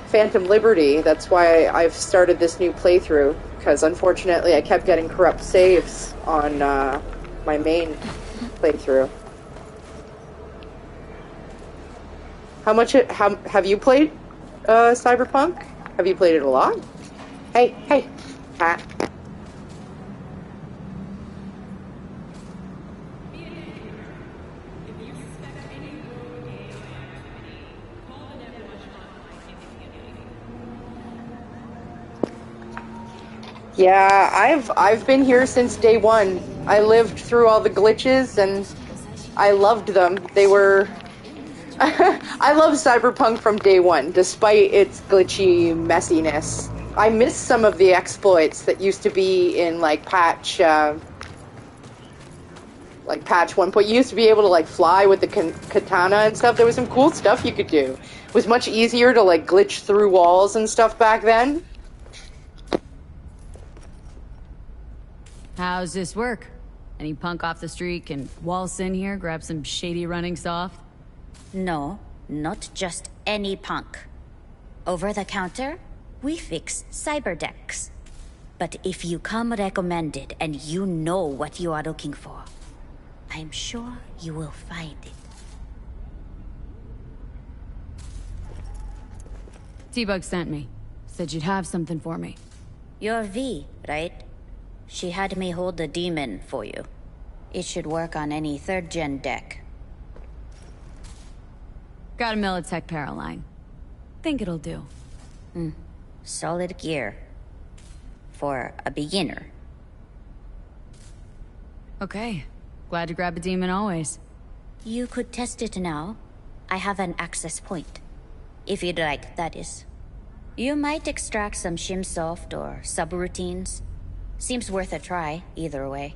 Speaker 6: Phantom Liberty. That's why I've started this new playthrough, because unfortunately I kept getting corrupt saves on my main playthrough. How much have you played Cyberpunk? Have you played it a lot? Hey, cat. Yeah, I've been here since day one. I lived through all the glitches and I loved them. They were I love Cyberpunk from day one, despite its glitchy messiness. I miss some of the exploits that used to be in like patch 1 point. You used to be able to like fly with the katana and stuff. There was some cool stuff you could do. It was much easier to like glitch through walls and stuff back then.
Speaker 5: How's this work? Any punk off the street can waltz in here, grab some shady running soft?
Speaker 16: No, not just any punk. Over the counter, we fix cyberdecks. But if you come recommended and you know what you are looking for, I'm sure you will find it.
Speaker 5: T-Bug sent me. Said you'd have something for me.
Speaker 16: You're V, right? She had me hold the demon for you. It should work on any 3rd-gen deck.
Speaker 5: Got a Militech Paraline. Think it'll do.
Speaker 16: Solid gear. For a beginner.
Speaker 5: Okay. Glad to grab a demon always.
Speaker 16: You could test it now. I have an access point. If you'd like, that is. You might extract some shimsoft or subroutines. Seems worth a try, either way.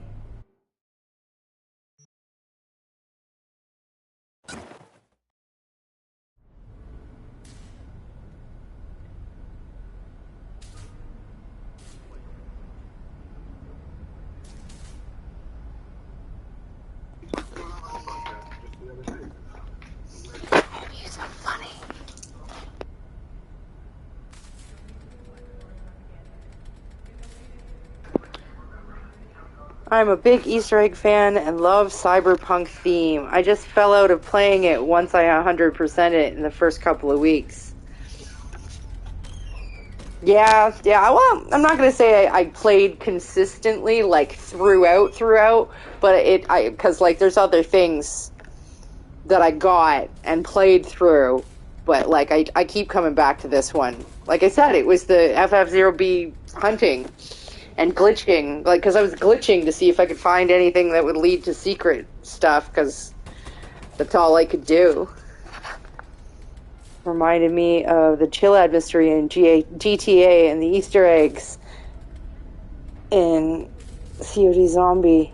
Speaker 6: I'm a big Easter egg fan and love Cyberpunk theme. I just fell out of playing it once I 100%ed it in the first couple of weeks. Yeah, well, I'm not gonna say I played consistently, like, throughout, but because, like, there's other things that I got and played through, but, like, I keep coming back to this one. Like I said, it was the FF0B hunting. And glitching, like, because I was glitching to see if I could find anything that would lead to secret stuff, because that's all I could do. Reminded me of the Chillad mystery in GTA and the Easter eggs in COD Zombie.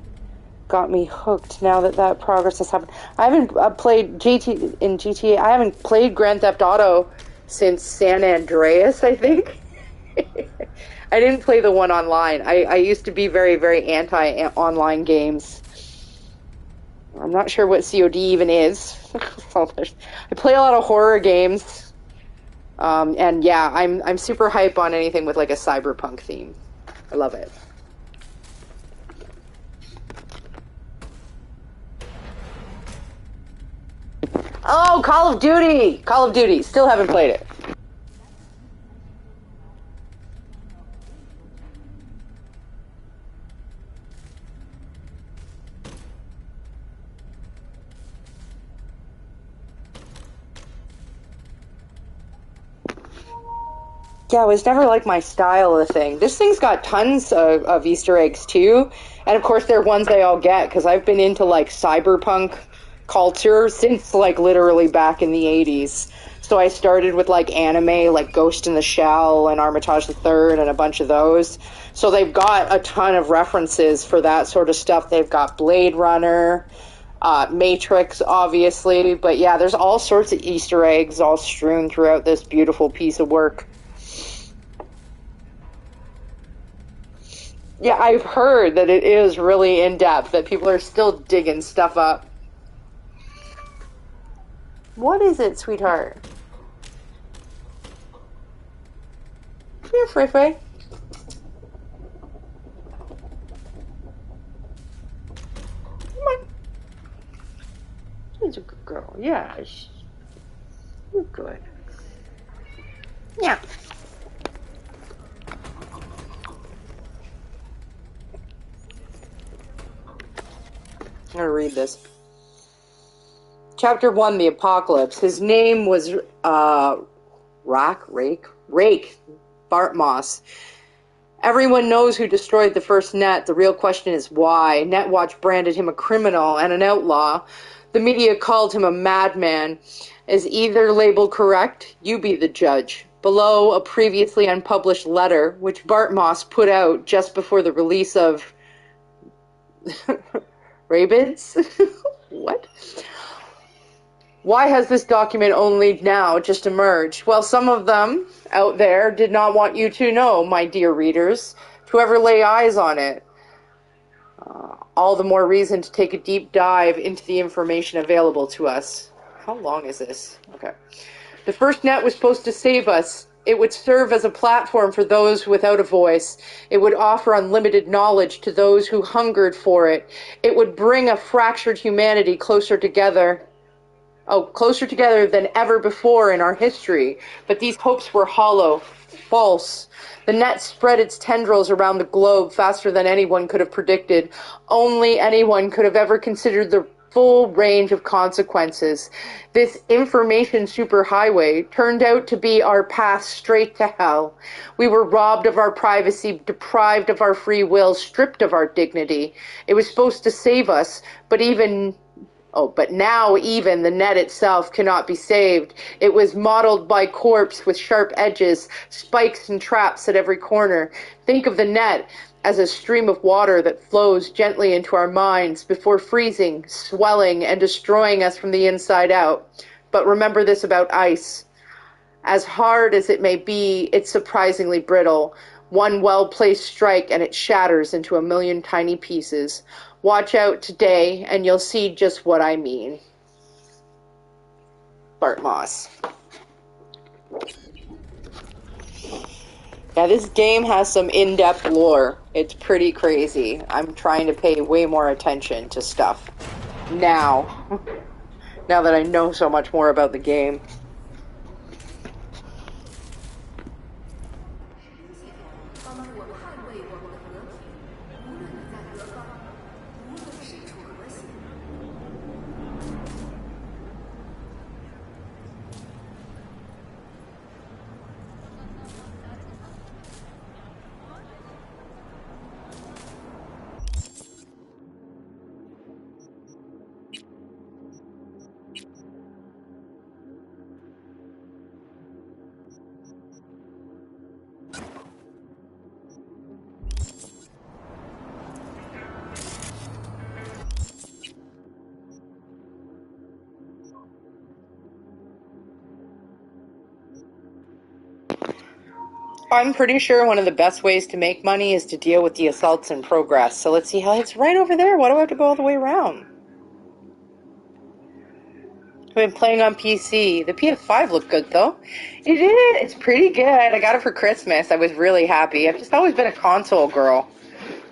Speaker 6: Got me hooked now that progress has happened. I haven't played GTA. I haven't played Grand Theft Auto since San Andreas, I think. I didn't play the one online. I used to be very, very anti-online games. I'm not sure what COD even is. I play a lot of horror games. And yeah, I'm super hype on anything with like a cyberpunk theme. I love it. Oh, Call of Duty! Call of Duty. Still haven't played it. Yeah, it was never like my style of thing. This thing's got tons of Easter eggs too, and of course they're ones I all get because I've been into like cyberpunk culture since like literally back in the 80s. So I started with like anime, like Ghost in the Shell and Armitage the Third and a bunch of those. So they've got a ton of references for that sort of stuff. They've got Blade Runner, Matrix, obviously, but yeah, there's all sorts of Easter eggs all strewn throughout this beautiful piece of work. Yeah, I've heard that it is really in-depth, that people are still digging stuff up. What is it, sweetheart? Come here, Frey Frey. Come on. She's a good girl. Yeah. You're good. Yeah. I'm gonna read this. Chapter 1, The Apocalypse. His name was Rake Bartmoss. Everyone knows who destroyed the first net. The real question is why. Netwatch branded him a criminal and an outlaw. The media called him a madman. Is either label correct? You be the judge. Below, a previously unpublished letter, which Bart Moss put out just before the release of... Rabbids? What? Why has this document only now just emerged? Well, some of them out there did not want you to know, my dear readers, to ever lay eyes on it. All the more reason to take a deep dive into the information available to us. How long is this? Okay. The first net was supposed to save us. It would serve as a platform for those without a voice. It would offer unlimited knowledge to those who hungered for it. It would bring a fractured humanity closer together. Oh, closer together than ever before in our history. But these hopes were hollow, false. The net spread its tendrils around the globe faster than anyone could have predicted. Only anyone could have ever considered the full range of consequences. This information superhighway turned out to be our path straight to hell. We were robbed of our privacy, deprived of our free will, stripped of our dignity. It was supposed to save us, but now even the net itself cannot be saved. It was modeled by corpse with sharp edges, spikes and traps at every corner. Think of the net as a stream of water that flows gently into our minds before freezing, swelling, and destroying us from the inside out. But remember this about ice. As hard as it may be, it's surprisingly brittle. One well-placed strike and it shatters into a million tiny pieces. Watch out today, and you'll see just what I mean. Bart Moss. Yeah, this game has some in-depth lore. It's pretty crazy. I'm trying to pay way more attention to stuff now. Now that I know so much more about the game. I'm pretty sure one of the best ways to make money is to deal with the assaults in progress. So let's see how it's right over there. Why do I have to go all the way around? I've been playing on PC. The PS5 looked good though. It did. It's pretty good. I got it for Christmas. I was really happy. I've just always been a console girl.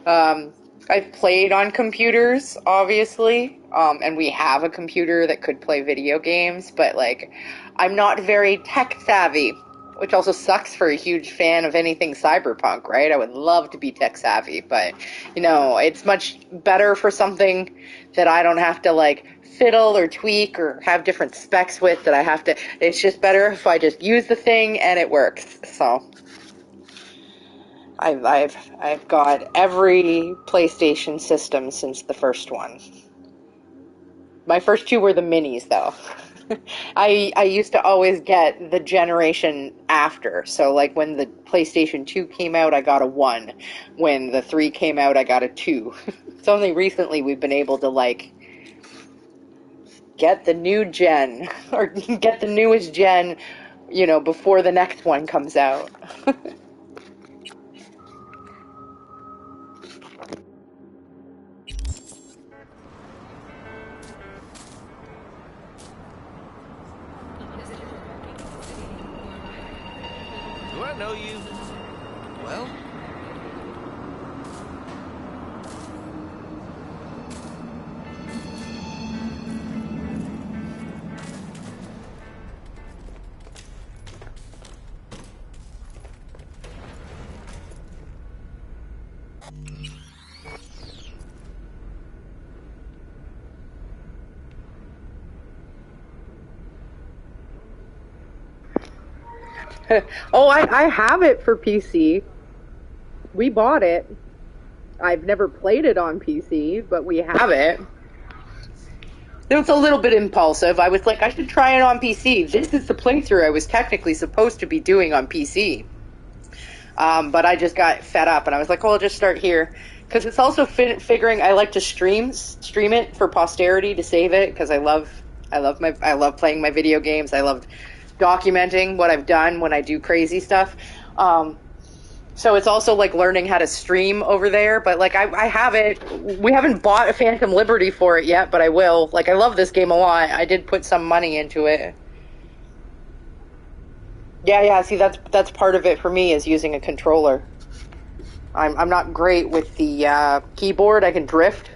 Speaker 6: I've played on computers, obviously, and we have a computer that could play video games, but like, I'm not very tech savvy. Which also sucks for a huge fan of anything Cyberpunk, right? I would love to be tech savvy, but, you know, it's much better for something that I don't have to, like, fiddle or tweak or have different specs with that I have to... It's just better if I just use the thing and it works, so... I've got every PlayStation system since the first one. My first two were the minis, though. I used to always get the generation after. So, like, when the PlayStation 2 came out, I got a 1. When the 3 came out, I got a 2. It's only recently we've been able to, like, get the new gen, or get the newest gen, you know, before the next one comes out.
Speaker 2: Do I know you? Well?
Speaker 6: Oh, I have it for PC. We bought it. I've never played it on PC, but we have it. It was a little bit impulsive. I was like, I should try it on PC. This is the playthrough I was technically supposed to be doing on PC. But I just got fed up, and I was like, well, I'll just start here. Because it's also figuring I like to stream it for posterity to save it, because I love playing my video games. I love documenting what I've done when I do crazy stuff. So it's also like learning how to stream over there, but like I have it. We haven't bought a Phantom Liberty for it yet, but I will. Like, I love this game a lot. I did put some money into it. Yeah, see, that's part of it for me, is using a controller. I'm not great with the keyboard. I can drift,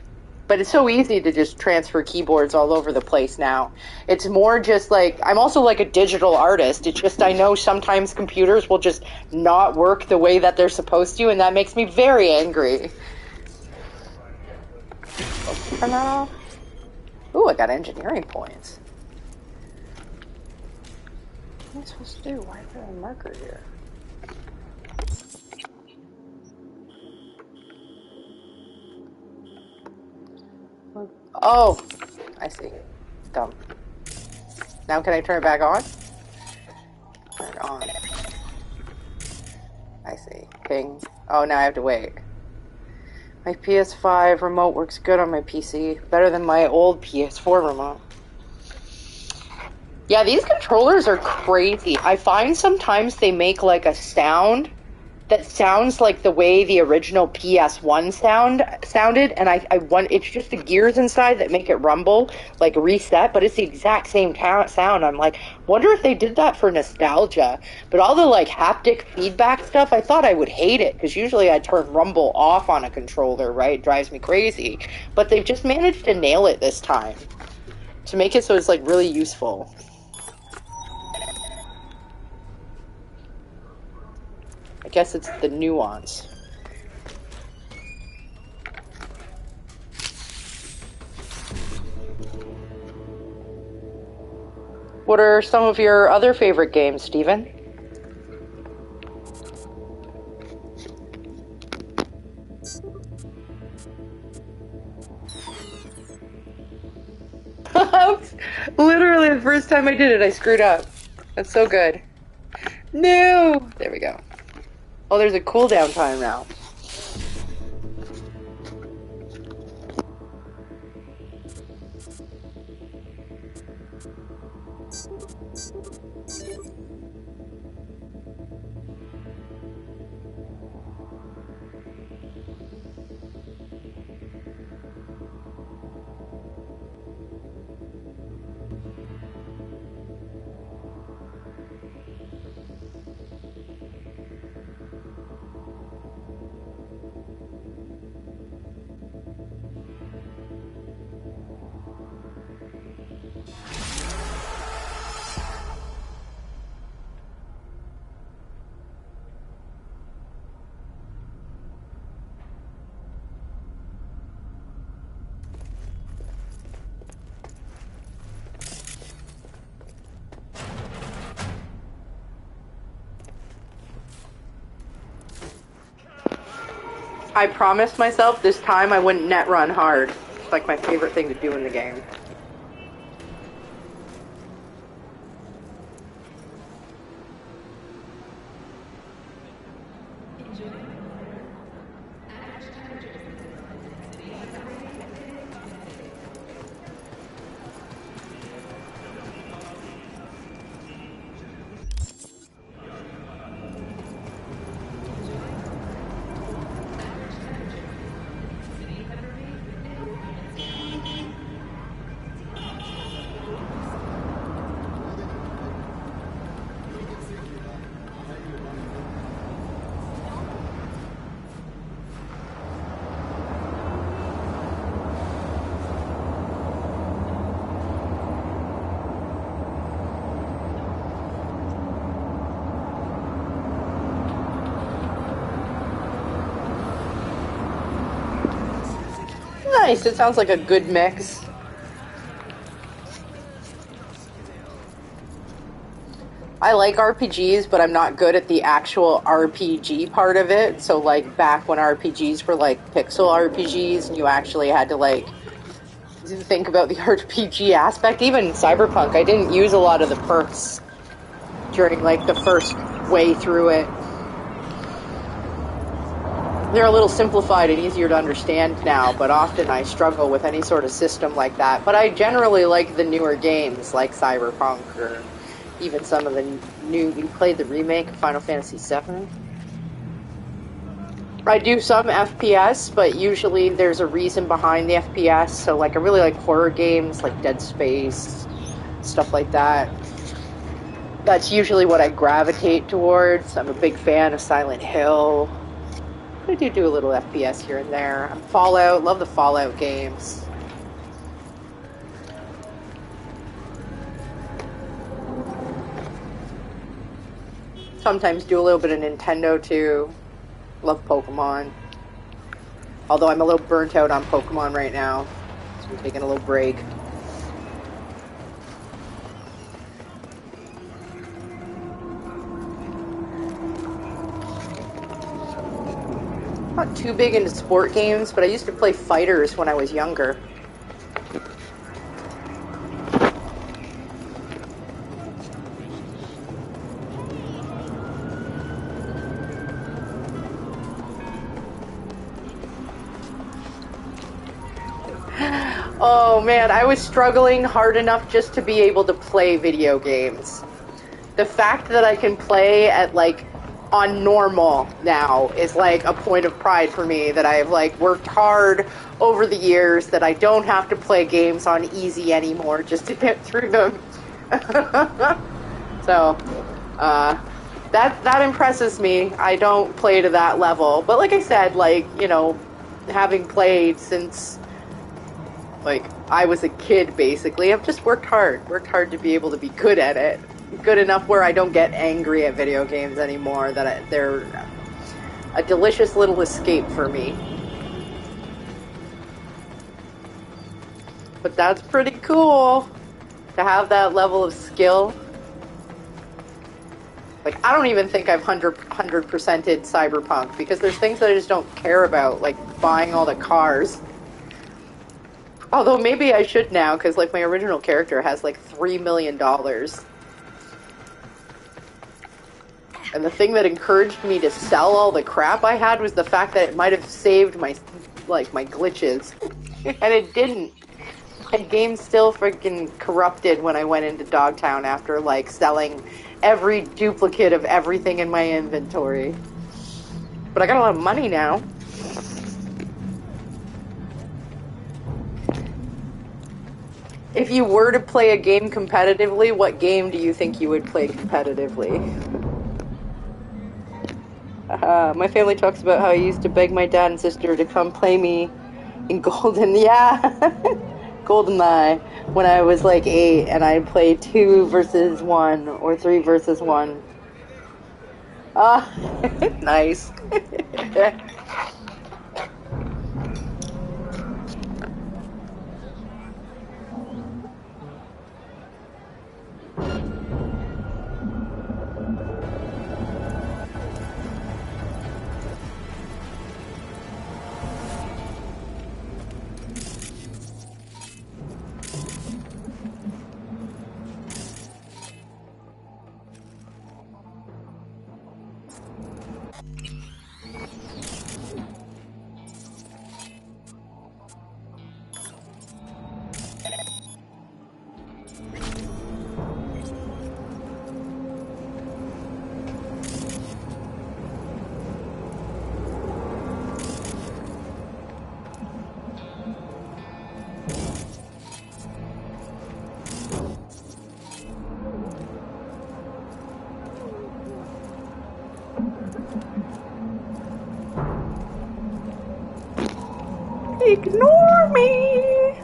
Speaker 6: but it's so easy to just transfer keyboards all over the place now. It's more just like, I'm also like a digital artist. It's just, I know sometimes computers will just not work the way that they're supposed to, and that makes me very angry. Let's turn that off. Ooh, I got engineering points. What am I supposed to do? Why is there a marker here? Oh, I see. Dumb. Now can I turn it back on? Turn it on. I see. Ping. Oh, now I have to wait. My PS5 remote works good on my PC. Better than my old PS4 remote. Yeah, these controllers are crazy. I find sometimes they make like a sound that sounds like the way the original PS1 sounded, and I want, it's just the gears inside that make it rumble, like reset, but it's the exact same sound. I'm like, wonder if they did that for nostalgia. But all the like haptic feedback stuff, I thought I would hate it, because usually I turn rumble off on a controller, right? It drives me crazy. But they've just managed to nail it this time, to make it so it's like really useful. I guess it's the nuance. What are some of your other favorite games, Steven? Literally the first time I did it, I screwed up. That's so good. No! There we go. Oh, there's a cooldown time now. I promised myself this time I wouldn't net run hard. It's like my favorite thing to do in the game. Nice, it sounds like a good mix. I like RPGs, but I'm not good at the actual RPG part of it. So, like, back when RPGs were, like, pixel RPGs, and you actually had to, like, think about the RPG aspect. Even Cyberpunk, I didn't use a lot of the perks during like the first way through it. They're a little simplified and easier to understand now, but often I struggle with any sort of system like that. But I generally like the newer games like Cyberpunk or even some of the new... You played the remake of Final Fantasy VII? I do some FPS, but usually there's a reason behind the FPS. So, like, I really like horror games, like Dead Space, stuff like that. That's usually what I gravitate towards. I'm a big fan of Silent Hill. I do a little FPS here and there. Fallout, love the Fallout games. Sometimes do a little bit of Nintendo too. Love Pokemon. Although I'm a little burnt out on Pokemon right now. So I'm taking a little break. Not too big into sport games, but I used to play fighters when I was younger. Oh man, I was struggling hard enough just to be able to play video games. The fact that I can play at like on normal now is like a point of pride for me, that I've like worked hard over the years, that I don't have to play games on easy anymore just to get through them. So, that impresses me. I don't play to that level. But like I said, like, you know, having played since like I was a kid basically, I've just worked hard to be able to be good at it. Good enough where I don't get angry at video games anymore, that they're a delicious little escape for me. But that's pretty cool to have that level of skill. Like, I don't even think I've 100%ed Cyberpunk, because there's things that I just don't care about, like buying all the cars. Although maybe I should now, because like my original character has like $3 million. And the thing that encouraged me to sell all the crap I had was the fact that it might have saved my glitches. And it didn't. My game still freaking corrupted when I went into Dogtown after like selling every duplicate of everything in my inventory. But I got a lot of money now. If you were to play a game competitively, what game do you think you would play competitively? My family talks about how I used to beg my dad and sister to come play me in GoldenEye, when I was like 8, and I'd play 2 versus 1 or 3 versus 1. Nice. Ignore me!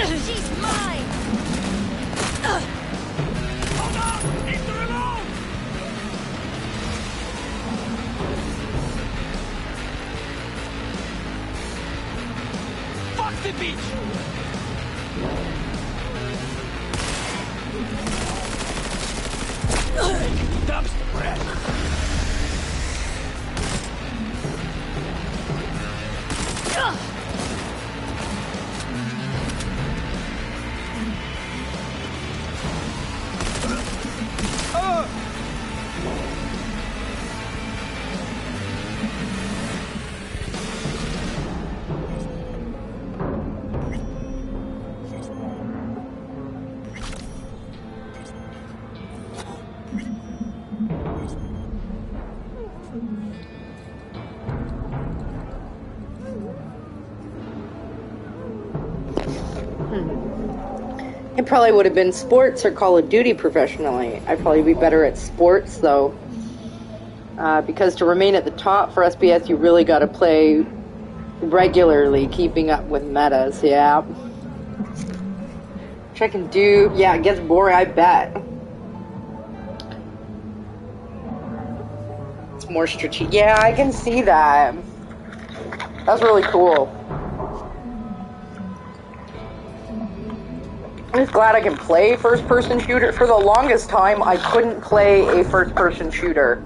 Speaker 13: She's mine!
Speaker 2: Hold on! Leave her alone! Fuck the beach! Dumpster rat!
Speaker 6: It probably would have been sports or Call of Duty professionally. I'd probably be better at sports, though. Because to remain at the top for SBS, you really got to play regularly, keeping up with metas, yeah. Which I can do. Yeah, it gets boring, I bet. It's more strategic. Yeah, I can see that. That's really cool. I'm just glad I can play first-person shooter. For the longest time, I couldn't play a first-person shooter.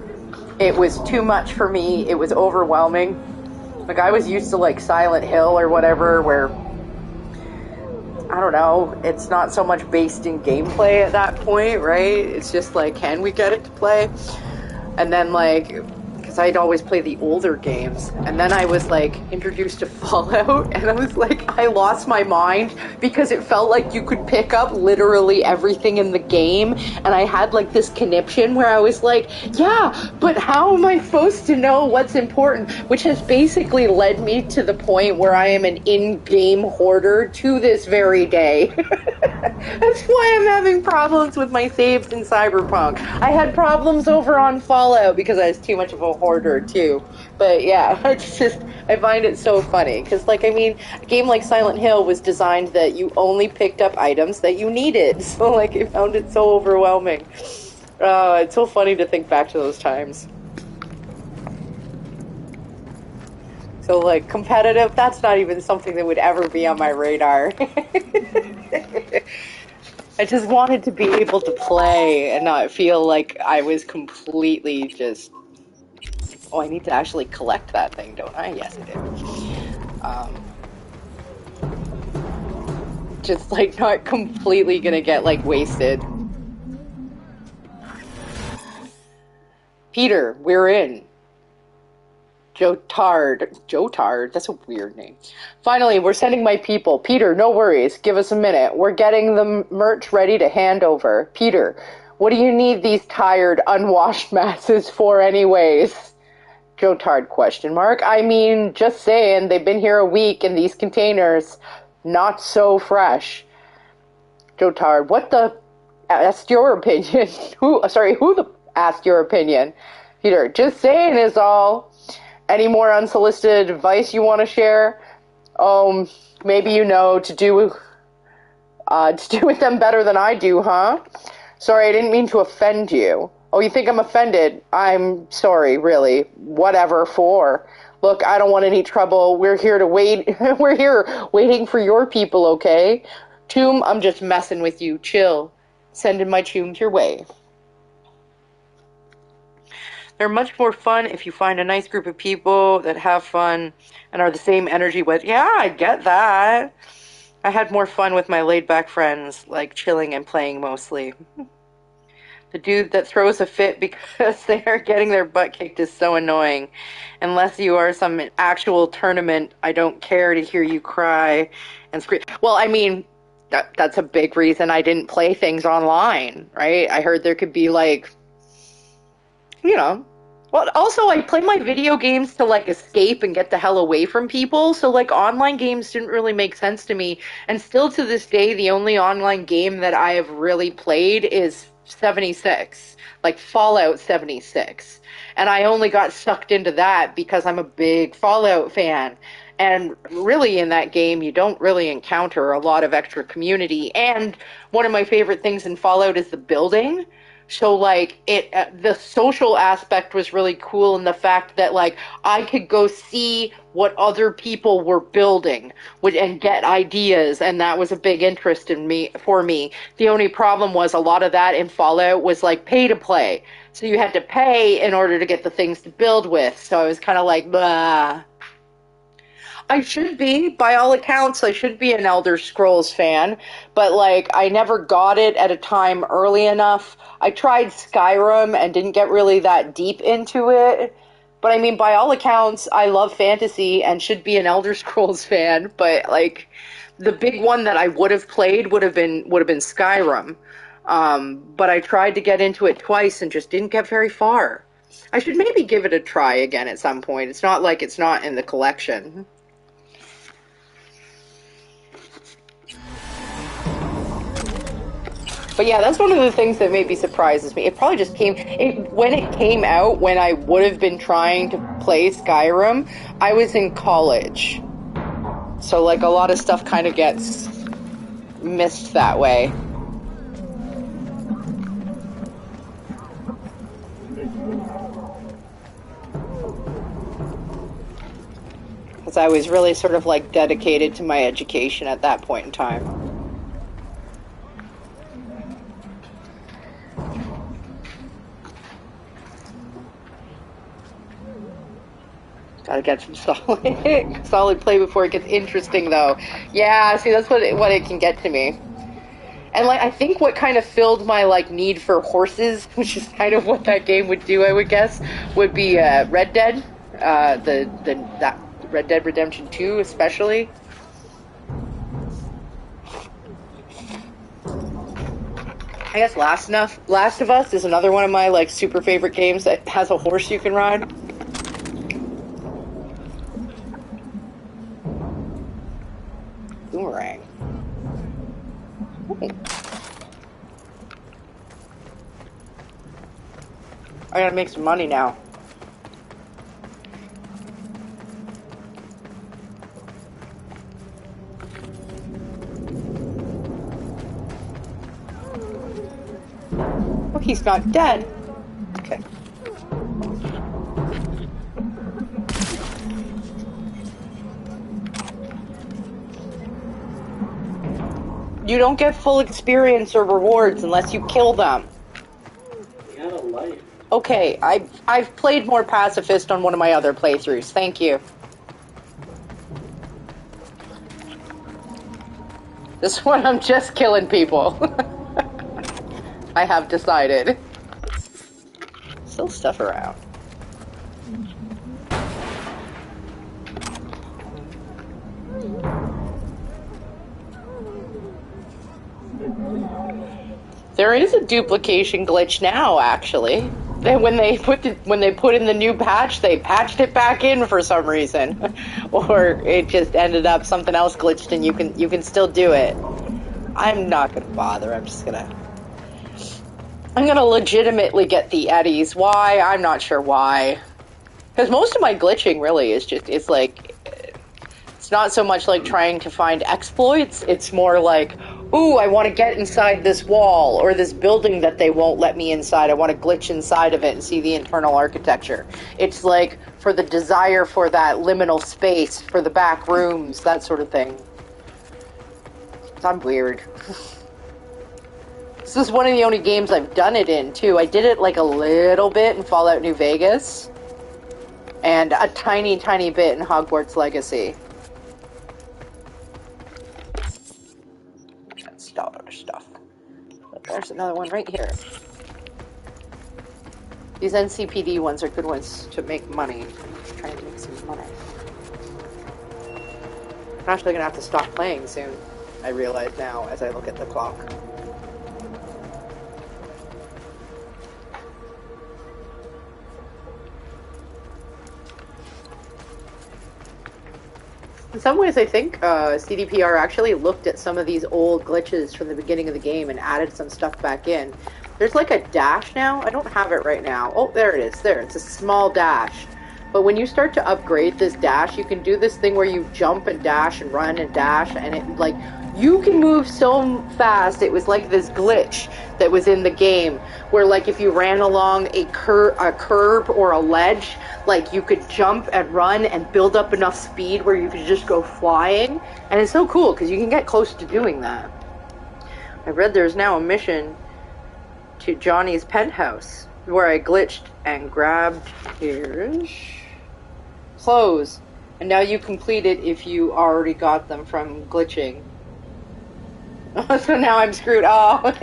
Speaker 6: It was too much for me. It was overwhelming. Like, I was used to, like, Silent Hill or whatever, where, I don't know, it's not so much based in gameplay at that point, right? It's just like, can we get it to play? And then, like, because I'd always play the older games, and then I was, like, introduced to Fallout, and I was like, I lost my mind, because it felt like you could pick up literally everything in the game, and I had, like, this conniption where I was like, yeah, but how am I supposed to know what's important? Which has basically led me to the point where I am an in-game hoarder to this very day. That's why I'm having problems with my saves in Cyberpunk. I had problems over on Fallout because I was too much of a hoarder too. But yeah, it's just, I find it so funny. Because, like, I mean, a game like Silent Hill was designed that you only picked up items that you needed. So, like, I found it so overwhelming. It's so funny to think back to those times. So, like, competitive, that's not even something that would ever be on my radar. I just wanted to be able to play and not feel like I was completely just... Oh, I need to actually collect that thing, don't I? Yes, I do. Just, like, not completely gonna get, like, wasted. Peter, we're in. Jotard, that's a weird name. Finally, we're sending my people. Peter, no worries. Give us a minute. We're getting the merch ready to hand over. Peter, what do you need these tired, unwashed masses for anyways? Jotard, question mark. I mean, just saying, they've been here a week in these containers. Not so fresh. Jotard, what the... asked your opinion? Who the asked your opinion? Peter, just saying is all. Any more unsolicited advice you want to share? Maybe you know to do with them better than I do, huh? Sorry, I didn't mean to offend you. Oh, you think I'm offended? I'm sorry, really. Whatever for. Look, I don't want any trouble. We're here to wait. We're here waiting for your people, okay? Tomb, I'm just messing with you. Chill. Sending my tunes your way. They're much more fun if you find a nice group of people that have fun and are the same energy with. Yeah, I get that. I had more fun with my laid-back friends, like chilling and playing mostly. The dude that throws a fit because they are getting their butt kicked is so annoying. Unless you are some actual tournament, I don't care to hear you cry and scream. Well, I mean, that's a big reason I didn't play things online, right? I heard there could be, like, you know... Well, also, I play my video games to, like, escape and get the hell away from people, so, like, online games didn't really make sense to me, and still to this day, the only online game that I have really played is 76, like, Fallout 76, and I only got sucked into that because I'm a big Fallout fan, And really in that game, you don't really encounter a lot of extra community. And one of my favorite things in Fallout is the building. So, like, the social aspect was really cool in the fact that, like, I could go see what other people were building and get ideas, and that was a big interest for me. The only problem was a lot of that in Fallout was, like, pay to play. So you had to pay in order to get the things to build with. So I was kind of like, blah. I should be, by all accounts, I should be an Elder Scrolls fan, but, like, I never got it at a time early enough. I tried Skyrim and didn't get really that deep into it, but I mean, by all accounts, I love fantasy and should be an Elder Scrolls fan, but, like, the big one that I would have played would have been Skyrim, but I tried to get into it twice and just didn't get very far. I should maybe give it a try again at some point. It's not like it's not in the collection. But yeah, that's one of the things that maybe surprises me. It probably just when it came out, when I would have been trying to play Skyrim, I was in college. So, like, a lot of stuff kind of gets missed that way. Because I was really sort of, like, dedicated to my education at that point in time. Gotta get some solid play before it gets interesting, though. Yeah, see, that's what it can get to me. And, like, I think what kind of filled my, like, need for horses, which is kind of what that game would do, I would guess, would be Red Dead, that Red Dead Redemption 2, especially. I guess Last of Us is another one of my, like, super favorite games that has a horse you can ride. Boomerang. Ooh. I gotta make some money now. Oh, he's not dead. Okay. You don't get full experience or rewards unless you kill them.
Speaker 17: You got a life.
Speaker 6: Okay, I've played more pacifist on one of my other playthroughs. Thank you. This one I'm just killing people. I have decided. Still stuff around. There is a duplication glitch now, actually. Then when they put in the new patch, they patched it back in for some reason, or it just ended up something else glitched, and you can still do it. I'm not gonna bother. I'm gonna legitimately get the eddies. Why? I'm not sure why. Because most of my glitching really is just it's not so much like trying to find exploits. It's more like, ooh, I want to get inside this wall or this building that they won't let me inside. I want to glitch inside of it and see the internal architecture. It's like for the desire for that liminal space, for the back rooms, that sort of thing. I'm weird. This is one of the only games I've done it in, too. I did it like a little bit in Fallout New Vegas. And a tiny, tiny bit in Hogwarts Legacy. Stuff. But there's another one right here. These NCPD ones are good ones to make money. I'm just trying to make some money. I'm actually gonna have to stop playing soon. I realize now as I look at the clock. In some ways, I think CDPR actually looked at some of these old glitches from the beginning of the game and added some stuff back in. There's like a dash now. I don't have it right now. Oh, there it is. There. It's a small dash But when you start to upgrade this dash, you can do this thing where you jump and dash and run and dash, and it, like, you can move so fast. It was like this glitch that was in the game where, like, if you ran along a curb or a ledge, like, you could jump and run and build up enough speed where you could just go flying. And it's so cool because you can get close to doing that. I read there's now a mission to Johnny's penthouse where I glitched and grabbed his clothes. And now you complete it if you already got them from glitching. So now I'm screwed. Oh,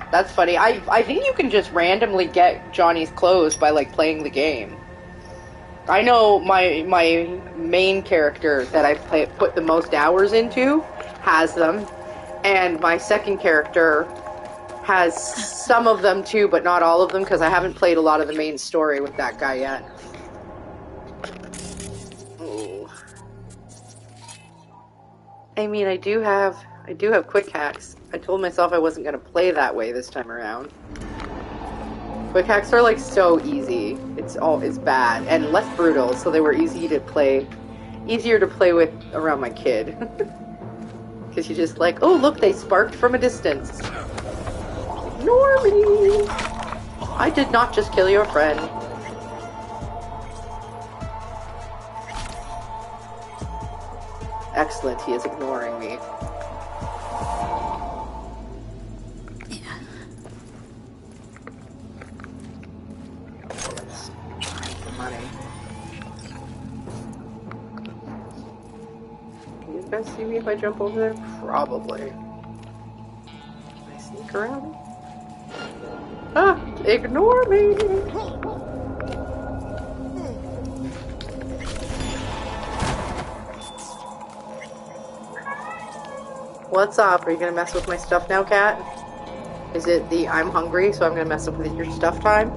Speaker 6: that's funny. I think you can just randomly get Johnny's clothes by, like, playing the game. I know my main character that I've put the most hours into has them, and my second character has some of them too, but not all of them, because I haven't played a lot of the main story with that guy yet. Oh. I mean, I do have quick hacks. I told myself I wasn't going to play that way this time around. Quick hacks are, like, so easy. It's bad and less brutal, so they were easier to play with around my kid. Because you're just like, oh look, they sparked from a distance. Ignore me. I did not just kill your friend. Excellent, he is ignoring me.
Speaker 5: Yeah.
Speaker 6: The money. Can you guys see me if I jump over there? Probably. Can I sneak around? Ah! Ignore me! What's up? Are you gonna mess with my stuff now, cat? Is it the I'm hungry, so I'm gonna mess up with your stuff time?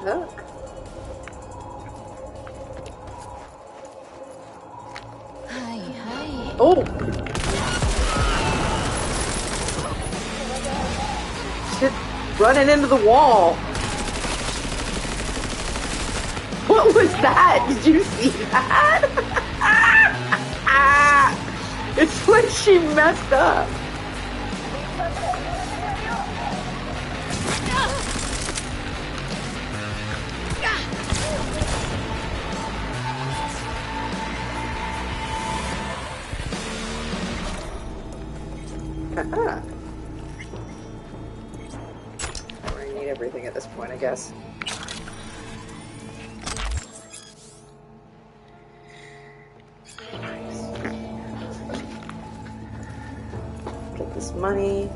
Speaker 6: Look.
Speaker 5: Hi.
Speaker 6: Oh! Shit, running into the wall. What was that? Did you see that? It's like she messed up. I need everything at this point, I guess. Get this money.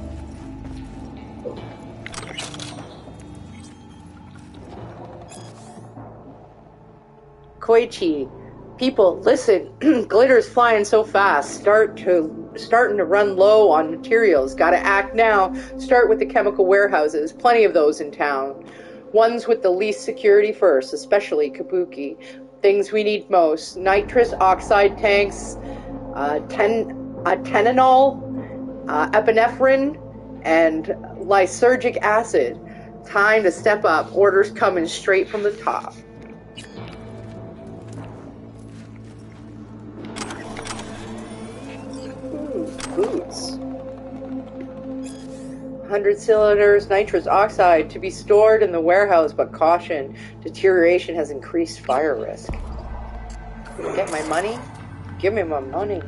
Speaker 6: Koichi, people, listen. Glitter's flying so fast. Starting to run low on materials. Gotta act now. Start with the chemical warehouses. Plenty of those in town. Ones with the least security first, especially Kabuki. Things we need most. Nitrous oxide tanks, tenanol, epinephrine, and lysergic acid. Time to step up. Orders coming straight from the top. Boots. 100 cylinders, nitrous oxide to be stored in the warehouse, but caution, deterioration has increased fire risk. Get my money? Give me my money.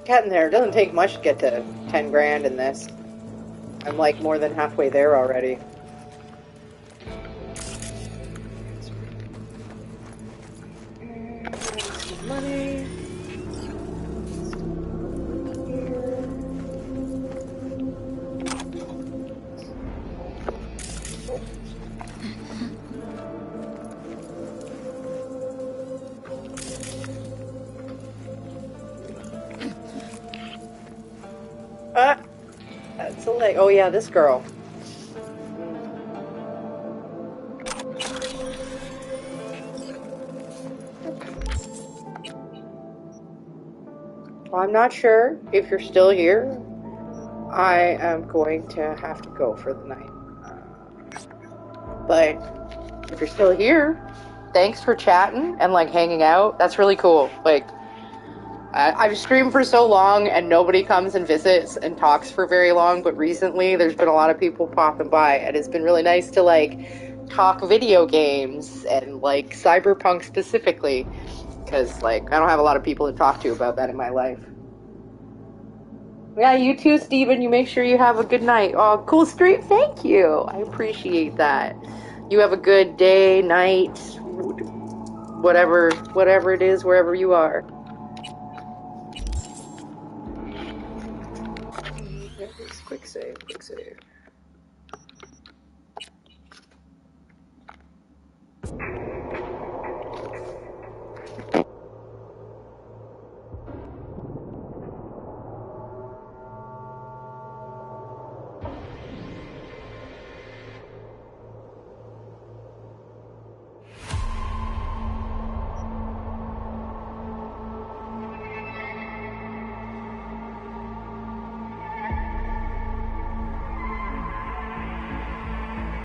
Speaker 6: Getting there. It doesn't take much to get to 10 grand in this. I'm like more than halfway there already. Money. That's a leg. Oh yeah, this girl. I'm not sure if you're still here. I am going to have to go for the night. But if you're still here, thanks for chatting and like hanging out. That's really cool. Like, I've streamed for so long and nobody comes and visits and talks for very long, but recently there's been a lot of people popping by and it's been really nice to like talk video games and like Cyberpunk specifically, because like I don't have a lot of people to talk to about that in my life. Yeah, you too, Steven. You make sure you have a good night. Oh, cool stream. Thank you. I appreciate that. You have a good day, night, whatever it is, wherever you are. Quick save.